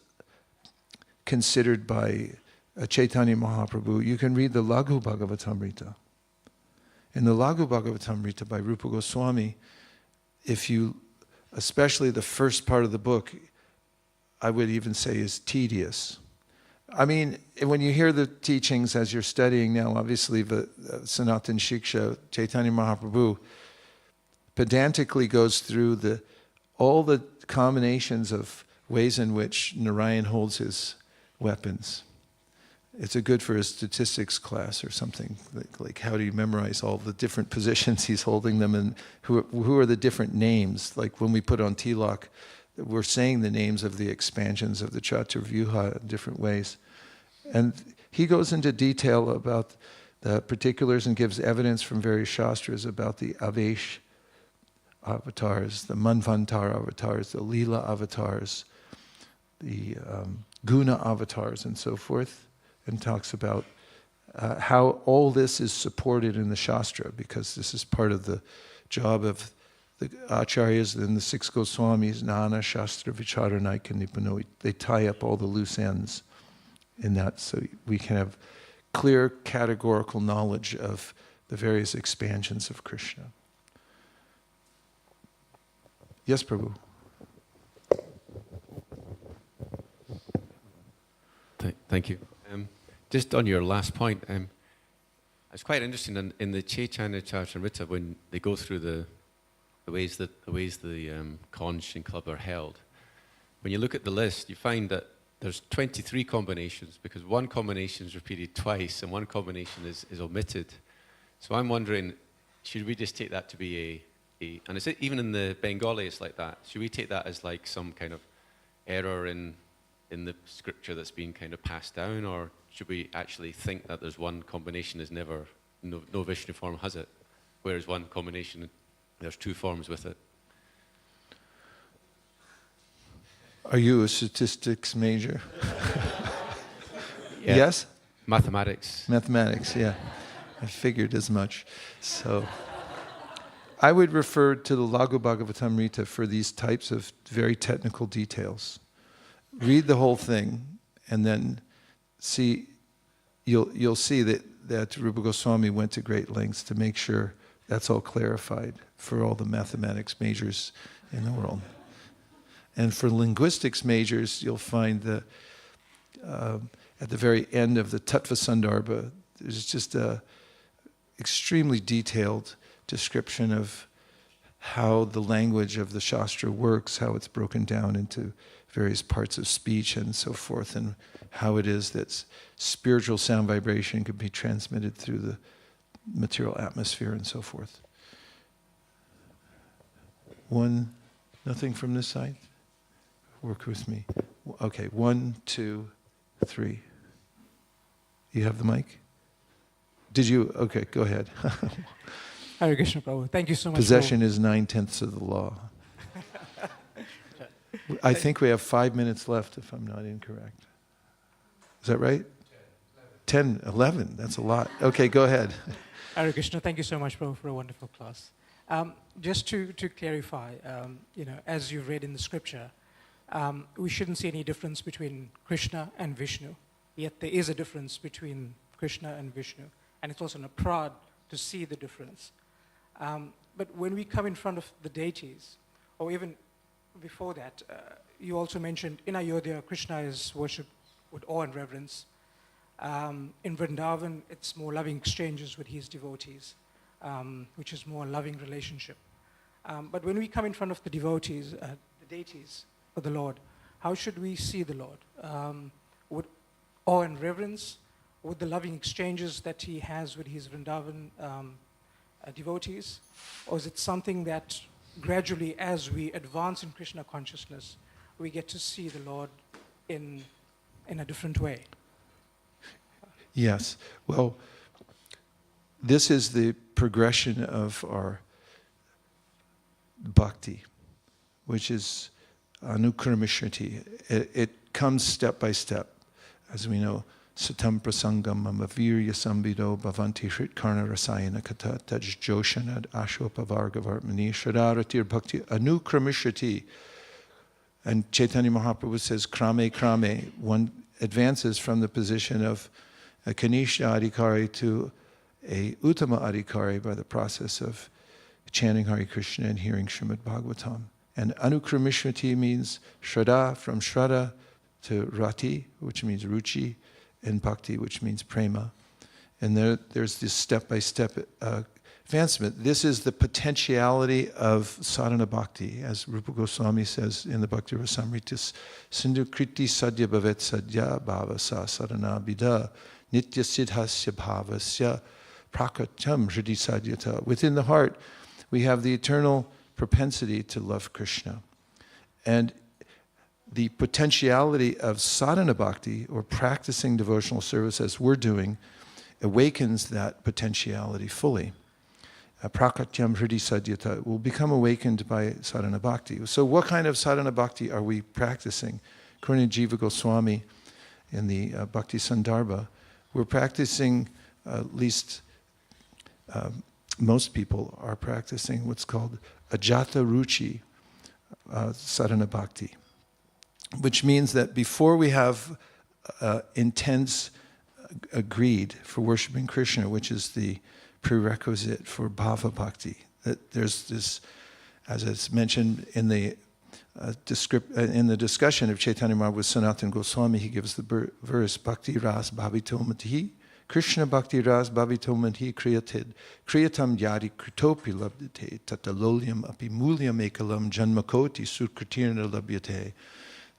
considered by Caitanya Mahaprabhu, you can read the Laghu Bhagavatamrita. In the Laghu Bhagavatamrita by Rupa Goswami, especially the first part of the book, I would even say is tedious. I mean, when you hear the teachings as you're studying now, obviously the Sanatana Shiksha, Caitanya Mahaprabhu pedantically goes through all the combinations of ways in which Narayan holds his weapons. It's good for a statistics class or something, like how do you memorize all the different positions he's holding them, and who are the different names. Like when we put on tilak, we're saying the names of the expansions of the Chaturvyuha in different ways. And he goes into detail about the particulars and gives evidence from various shastras about the Avesh avatars, the Manvantara avatars, the Leela avatars, the Guna avatars, and so forth, and talks about how all this is supported in the Shastra, because this is part of the job of the Acharyas and the six Goswamis, Nana, Shastra, Vicharanayika, Nipano. They tie up all the loose ends in that, so we can have clear categorical knowledge of the various expansions of Krishna. Yes, Prabhu. Thank you. Just on your last point, It's quite interesting in the Caitanya Caritamrta when they go through the ways the conch and club are held. When you look at the list, you find that there's 23 combinations because one combination is repeated twice and one combination is omitted. So I'm wondering, should we just take that to be and it's even in the Bengali it's like that. Should we take that as like some kind of error in the scripture that's been kind of passed down, or should we actually think that there's one combination is never, no Vishnu form has it, whereas one combination, there's two forms with it? Are you a statistics major? Yeah. Yes? Mathematics. Mathematics, yeah. I figured as much. So I would refer to the Laghu Bhagavatamrita for these types of very technical details. Read the whole thing and then see, you'll see that Rupa Goswami went to great lengths to make sure that's all clarified for all the mathematics majors in the world. And for linguistics majors, you'll find at the very end of the Tattva Sandarbha, there's just a extremely detailed description of how the language of the Shastra works, how it's broken down into various parts of speech and so forth, and how it is that spiritual sound vibration can be transmitted through the material atmosphere and so forth. Nothing from this side? Work with me. Okay, 1, 2, 3. You have the mic? Did you? Okay, go ahead. Hare Krishna Prabhu. Thank you so much. Possession is 9/10 of the law. I think we have 5 minutes left, if I'm not incorrect. Is that right? 10, 11. That's a lot. Okay, go ahead. Hare Krishna. Thank you so much, Prabhu, for a wonderful class. Just to clarify, as you've read in the scripture, we shouldn't see any difference between Krishna and Vishnu. Yet there is a difference between Krishna and Vishnu. And it's also an prad to see the difference. But when we come in front of the deities, or even before that, you also mentioned in Ayodhya, Krishna is worshipped with awe and reverence. In Vrindavan, it's more loving exchanges with his devotees, which is more a loving relationship. But when we come in front of the devotees, the deities of the Lord, how should we see the Lord? With awe and reverence, with the loving exchanges that he has with his Vrindavan devotees? Or is it something that gradually, as we advance in Krishna consciousness, we get to see the Lord in a different way? Yes. Well, this is the progression of our bhakti, which is anukramashriti. It comes step by step. As we know, satam prasangam mamavirya sambido bhavanti hritkarna rasayana kata taj joshanad ashopavargavartmani shradaratir bhakti anukramashriti. And Caitanya Mahaprabhu says, krame krame, one advances from the position of a Kanishya Adhikari to a Uttama Adhikari by the process of chanting Hare Krishna and hearing Srimad Bhagavatam. And Anukramashriti means Shraddha, from Shraddha to Rati, which means Ruchi, and Bhakti, which means Prema. And there's this step-by-step advancement. This is the potentiality of sadhana bhakti, as Rupa Goswami says in the Bhakti Rasamrita, Sindhu kriti sadhya bhavet sadhya bhavasa sadhana bida nitya siddhasya bhavasya prakatyam hridi sadhyata. Within the heart, we have the eternal propensity to love Krishna. And the potentiality of sadhana bhakti, or practicing devotional service as we're doing, awakens that potentiality fully. Prakatyam hridi sadhyata will become awakened by sadhana bhakti. So what kind of sadhana bhakti are we practicing? According to Jiva Goswami in the Bhakti Sandarbha, we're practicing, at least most people are practicing what's called ajata ruchi sadhana bhakti, which means that before we have intense greed for worshiping Krishna, which is the prerequisite for bhava bhakti, that there's this, as it's mentioned in the discussion of Caitanya Mahaprabhu with Sanatana Goswami, he gives the verse, Bhakti ras bhavito mati Krishna bhakti ras bhavitomanhi kriyatam yadi kritopi labdite tatalolyam api mulyam ekalam janmakoti sukritirna labhyate.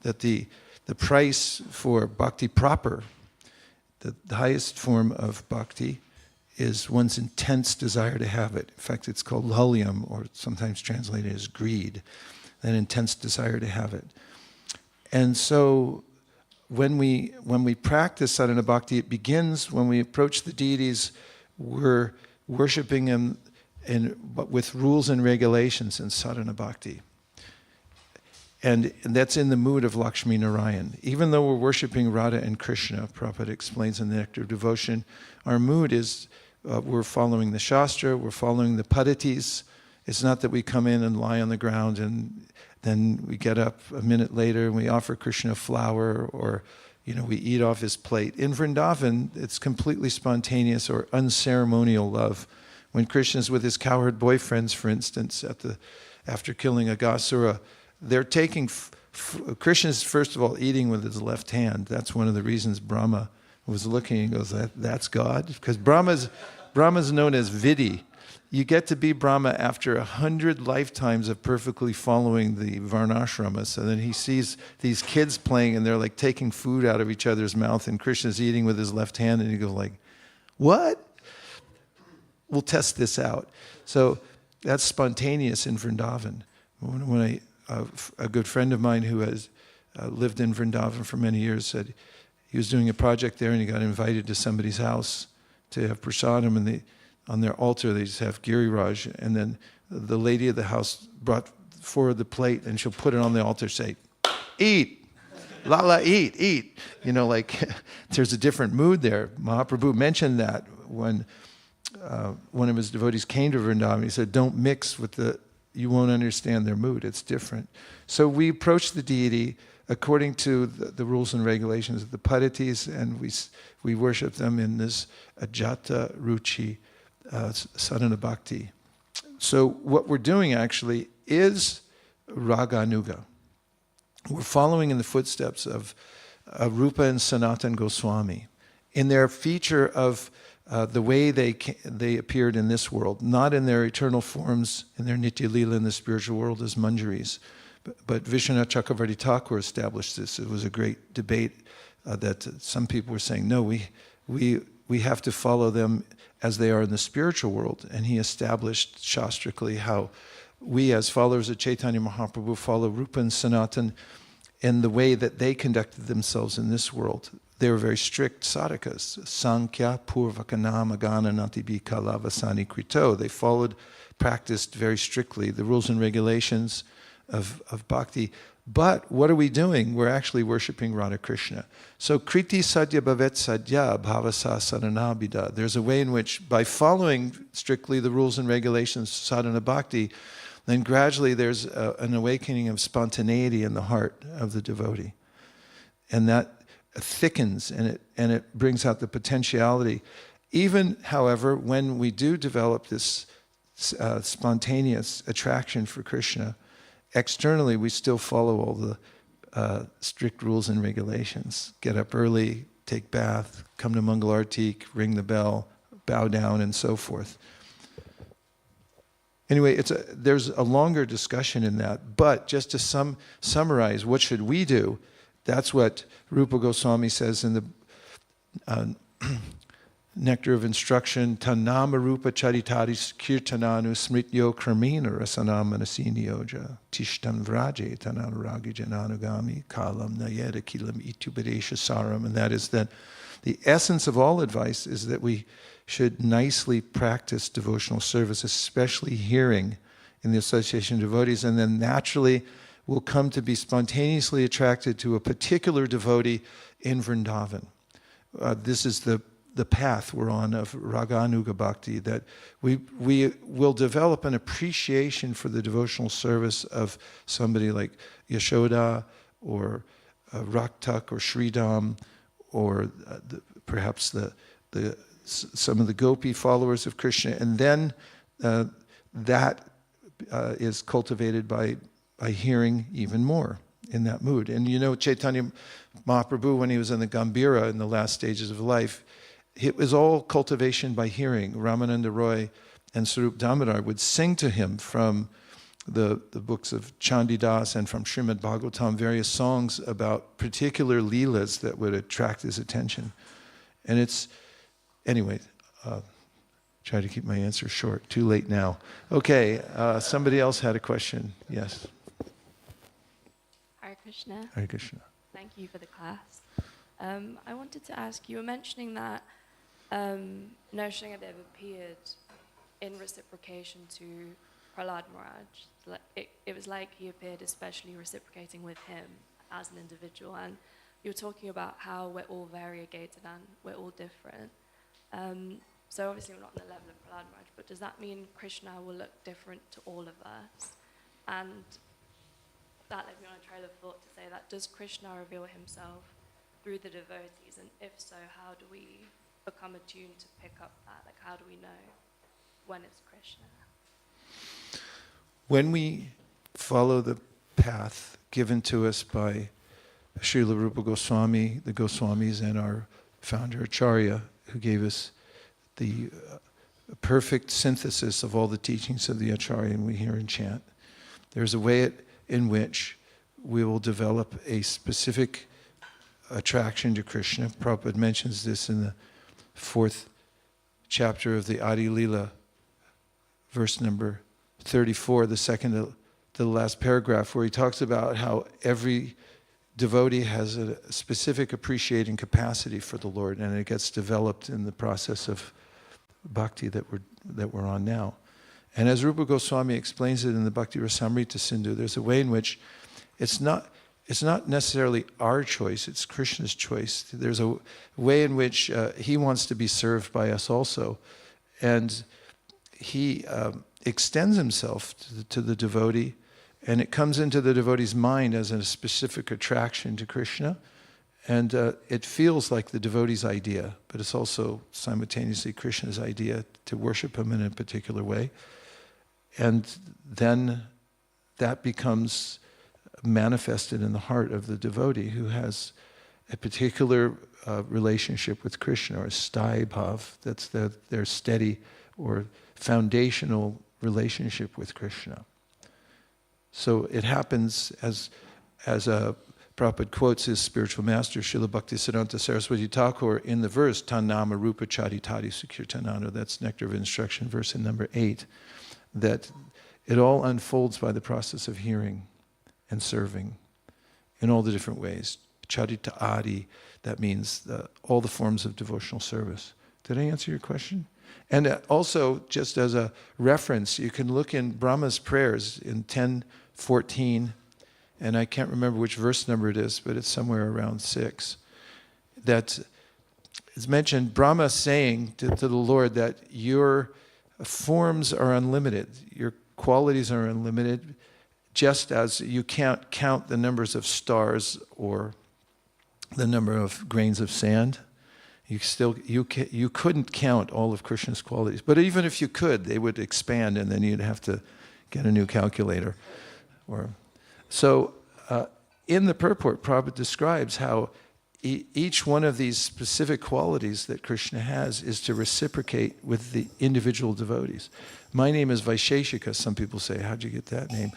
That the price for bhakti proper, the highest form of bhakti, is one's intense desire to have it. In fact, it's called lalyam, or sometimes translated as greed, an intense desire to have it. And so when we practice sadhana bhakti, it begins when we approach the deities, we're worshiping them but with rules and regulations in sadhana bhakti. And that's in the mood of Lakshmi Narayan. Even though we're worshiping Radha and Krishna, Prabhupada explains in the Nectar of Devotion, our mood is we're following the Shastra, we're following the Padditis. It's not that we come in and lie on the ground and then we get up a minute later and we offer Krishna a flower, or we eat off his plate. In Vrindavan, it's completely spontaneous or unceremonial love. When Krishna's with his cowherd boyfriends, for instance, after killing Aghasura, they're taking, Krishna's first of all eating with his left hand. That's one of the reasons Brahma was looking and goes, that's God? Because Brahma's known as Vidhi. You get to be Brahma after 100 lifetimes of perfectly following the Varnashrama. And then he sees these kids playing and they're like taking food out of each other's mouth and Krishna's eating with his left hand and he goes like, what? We'll test this out. So that's spontaneous in Vrindavan. When a good friend of mine who has lived in Vrindavan for many years said he was doing a project there and he got invited to somebody's house to have prasadam, and on their altar they just have Giriraj, and then the lady of the house brought forward the plate and she'll put it on the altar, say, eat, Lala, eat. There's a different mood there. Mahaprabhu mentioned that when one of his devotees came to Vrindavan. He said, don't mix with you won't understand their mood, it's different. So we approach the deity according to the rules and regulations of the Padditis, and we worship them in this ajata ruchi sadhana bhakti. So what we're doing actually is raganuga. We're following in the footsteps of Rupa and Sanatan Goswami in their feature of the way they appeared in this world, not in their eternal forms, in their Nitya Leela in the spiritual world as Manjaris. But Vishwanath Chakravarti Thakur established this. It was a great debate that some people were saying, no, we have to follow them as they are in the spiritual world. And he established shastrically how we as followers of Caitanya Mahaprabhu follow Rupa and Sanatan in the way that they conducted themselves in this world. They were very strict sadhakas. Sankhya purvakanama gana natibi kalavasani krito. They practiced very strictly the rules and regulations of bhakti. But what are we doing? We're actually worshiping Radha Krishna. So kriti sadhya bhavet sadhya bhavasa sadhanabhida. There's a way in which, by following strictly the rules and regulations of sadhana bhakti, then gradually there's an awakening of spontaneity in the heart of the devotee. And that thickens and it brings out the potentiality. Even, however, when we do develop this spontaneous attraction for Krishna, externally we still follow all the strict rules and regulations. Get up early, take bath, come to Mangalartik, ring the bell, bow down, and so forth. Anyway, there's a longer discussion in that, but just to summarize, what should we do? That's what Rupa Goswami says in the Nectar of Instruction, Tanama Rupa Charitadis Kirtananu Smrityo Kramina Rasanam Manasini Yoja Tishtan Vraje Tananuragi Jananugami Kalam Nayeda Kilam Itubadesha Saram. And that is that the essence of all advice is that we should nicely practice devotional service, especially hearing in the association of devotees, and then naturally will come to be spontaneously attracted to a particular devotee in Vrindavan. This is the path we're on of Raganuga Bhakti, that we will develop an appreciation for the devotional service of somebody like Yashoda or Raktak or Sridham, or perhaps some of the Gopi followers of Krishna, and then that is cultivated by hearing even more in that mood. And Chaitanya Mahaprabhu, when he was in the Gambhira in the last stages of life, it was all cultivation by hearing. Ramananda Roy and Sarup Damodar would sing to him from the books of Chandidas and from Srimad Bhagavatam, various songs about particular leelas that would attract his attention. And it's, anyway, try to keep my answer short. Too late now. Okay, somebody else had a question. Yes. Hare Krishna. Hare Krishna. Thank you for the class. I wanted to ask, you were mentioning that Nrsimhadev appeared in reciprocation to Prahlad Maharaj. It was like he appeared especially reciprocating with him as an individual. And you were talking about how we're all variegated and we're all different. So obviously we're not on the level of Prahlad Maharaj, but does that mean Krishna will look different to all of us? And that led me on a trail of thought to say that, does Krishna reveal himself through the devotees? And if so, how do we become attuned to pick up that? Like, how do we know when it's Krishna? When we follow the path given to us by Srila Rupa Goswami, the Goswamis, and our founder Acharya, who gave us the perfect synthesis of all the teachings of the Acharya, and we hear and chant, there's a way in which we will develop a specific attraction to Krishna. Prabhupada mentions this in the 4th chapter of the Adi Lila, verse number 34, the second to the last paragraph, where he talks about how every devotee has a specific appreciating capacity for the Lord, and it gets developed in the process of bhakti that we're on now. And as Rupa Goswami explains it in the Bhakti Rasamrita Sindhu, there's a way in which it's not necessarily our choice, it's Krishna's choice. There's a way in which he wants to be served by us also. And he extends himself to the devotee, and it comes into the devotee's mind as a specific attraction to Krishna. And it feels like the devotee's idea, but it's also simultaneously Krishna's idea to worship him in a particular way. And then that becomes manifested in the heart of the devotee who has a particular relationship with Krishna, or sthai bhav, that's their steady or foundational relationship with Krishna. So it happens as Prabhupada quotes his spiritual master, Srila Bhaktisiddhanta Saraswati Thakur, in the verse, Tan nama rupa charitati sukirtananda, that's Nectar of Instruction, verse in number 8, that it all unfolds by the process of hearing and serving in all the different ways. Charita adi, that means all the forms of devotional service. Did I answer your question? And also, just as a reference, you can look in Brahma's prayers in 10:14, and I can't remember which verse number it is, but it's somewhere around 6, that it's mentioned Brahma saying to the Lord that your forms are unlimited, your qualities are unlimited, just as you can't count the numbers of stars or the number of grains of sand. You couldn't count all of Krishna's qualities. But even if you could, they would expand, and then you'd have to get a new calculator. So in the purport, Prabhupada describes how each one of these specific qualities that Krishna has is to reciprocate with the individual devotees. My name is Vaisesika, some people say. How'd you get that name?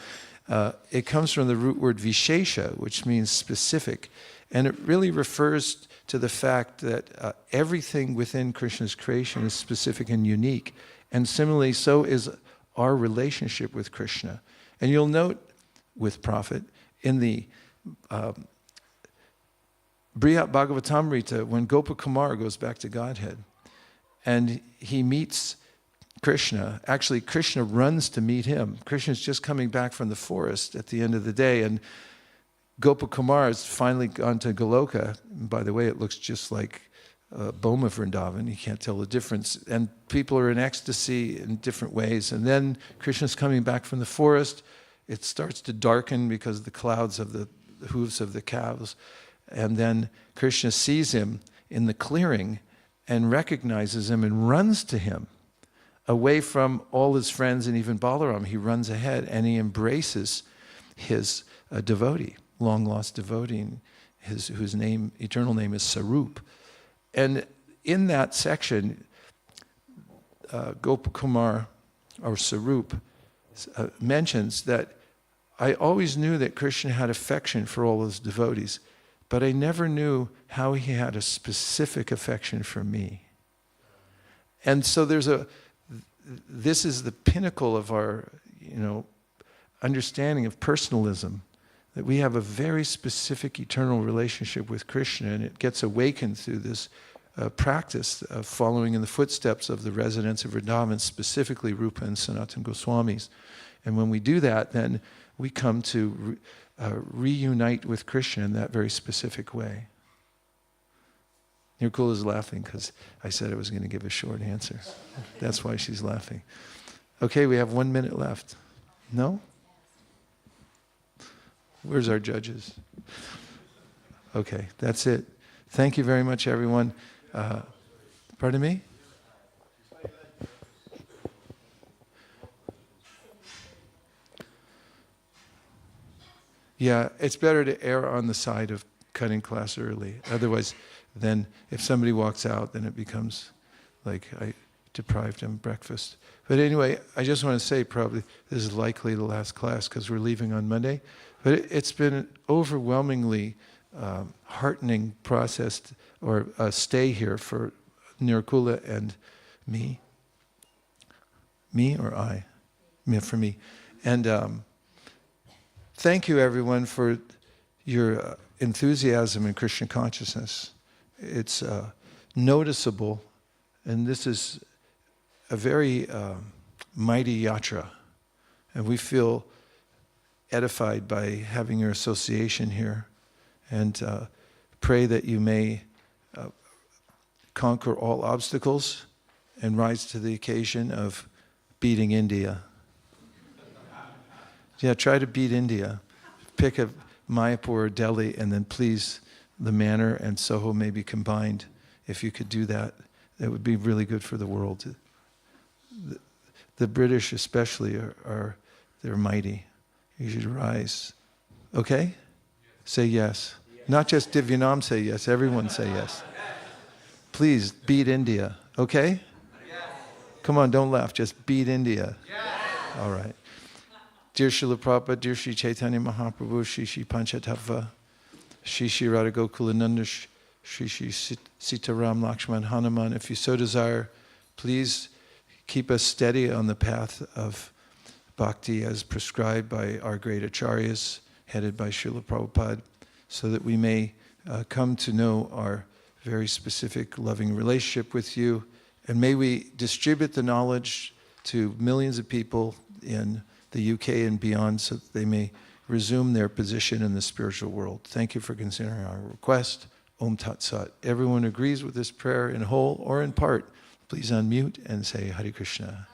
It comes from the root word vishesha, which means specific. And it really refers to the fact that everything within Krishna's creation is specific and unique. And similarly, so is our relationship with Krishna. And you'll note with Prophet, in the Brihat Bhagavatamrita, when Gopakumar goes back to Godhead, and he meets Krishna, actually Krishna runs to meet him. Krishna's just coming back from the forest at the end of the day, and Gopakumar has finally gone to Goloka. And by the way, it looks just like Boma Vrindavan. You can't tell the difference. And people are in ecstasy in different ways. And then Krishna's coming back from the forest. It starts to darken because of the clouds of the hooves of the cows. And then Krishna sees him in the clearing and recognizes him and runs to him. Away from all his friends and even Balaram, he runs ahead and he embraces his devotee, long-lost devotee, whose eternal name is Sarup. And in that section, Gopakumar, or Sarup, mentions that I always knew that Krishna had affection for all his devotees, but I never knew how he had a specific affection for me. And so this is the pinnacle of our, understanding of personalism, that we have a very specific eternal relationship with Krishna, and it gets awakened through this practice of following in the footsteps of the residents of Vrindavan, specifically Rupa and Sanatana Goswamis. And when we do that, then we come to reunite with Krishna in that very specific way. Nirkula is laughing because I said I was going to give a short answer. That's why she's laughing. Okay, we have 1 minute left. No? Where's our judges? Okay, that's it. Thank you very much, everyone. Pardon me? Yeah, it's better to err on the side of cutting class early. Otherwise, then if somebody walks out, then it becomes like I deprived them breakfast. But anyway, I just want to say probably this is likely the last class because we're leaving on Monday. But it's been an overwhelmingly heartening process or stay here for Nirkula and me. Me or I? For me. And thank you, everyone, for your enthusiasm in Krishna consciousness. It's noticeable, and this is a very mighty yatra. And we feel edified by having your association here, and pray that you may conquer all obstacles and rise to the occasion of beating India. Yeah, try to beat India. Pick a Mayapur or Delhi, and then please, the Manor and Soho may be combined. If you could do that, it would be really good for the world. The British especially they're mighty. You should rise. Okay? Yes. Say yes. Not just Divyanam say yes, everyone say yes. Please beat India. Okay? Yes. Come on, don't laugh. Just beat India. Yes. All right. Dear Srila Prabhupada, dear Sri Caitanya Mahaprabhu, Shri Panchatattva, Shri Radha Gokulananda, Shri Sitaram Lakshman Hanuman, if you so desire, please keep us steady on the path of bhakti as prescribed by our great acharyas, headed by Srila Prabhupada, so that we may come to know our very specific loving relationship with you. And may we distribute the knowledge to millions of people in the UK and beyond so that they may resume their position in the spiritual world. Thank you for considering our request. Om Tat Sat. Everyone agrees with this prayer in whole or in part. Please unmute and say Hare Krishna.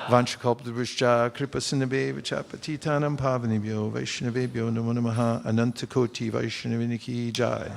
Vanchakalpadrishcha kripa sindhabe vachapatitanam pavanibhyo vaishnavebhyo namo namaha anantakoti vaishnaviniki jai.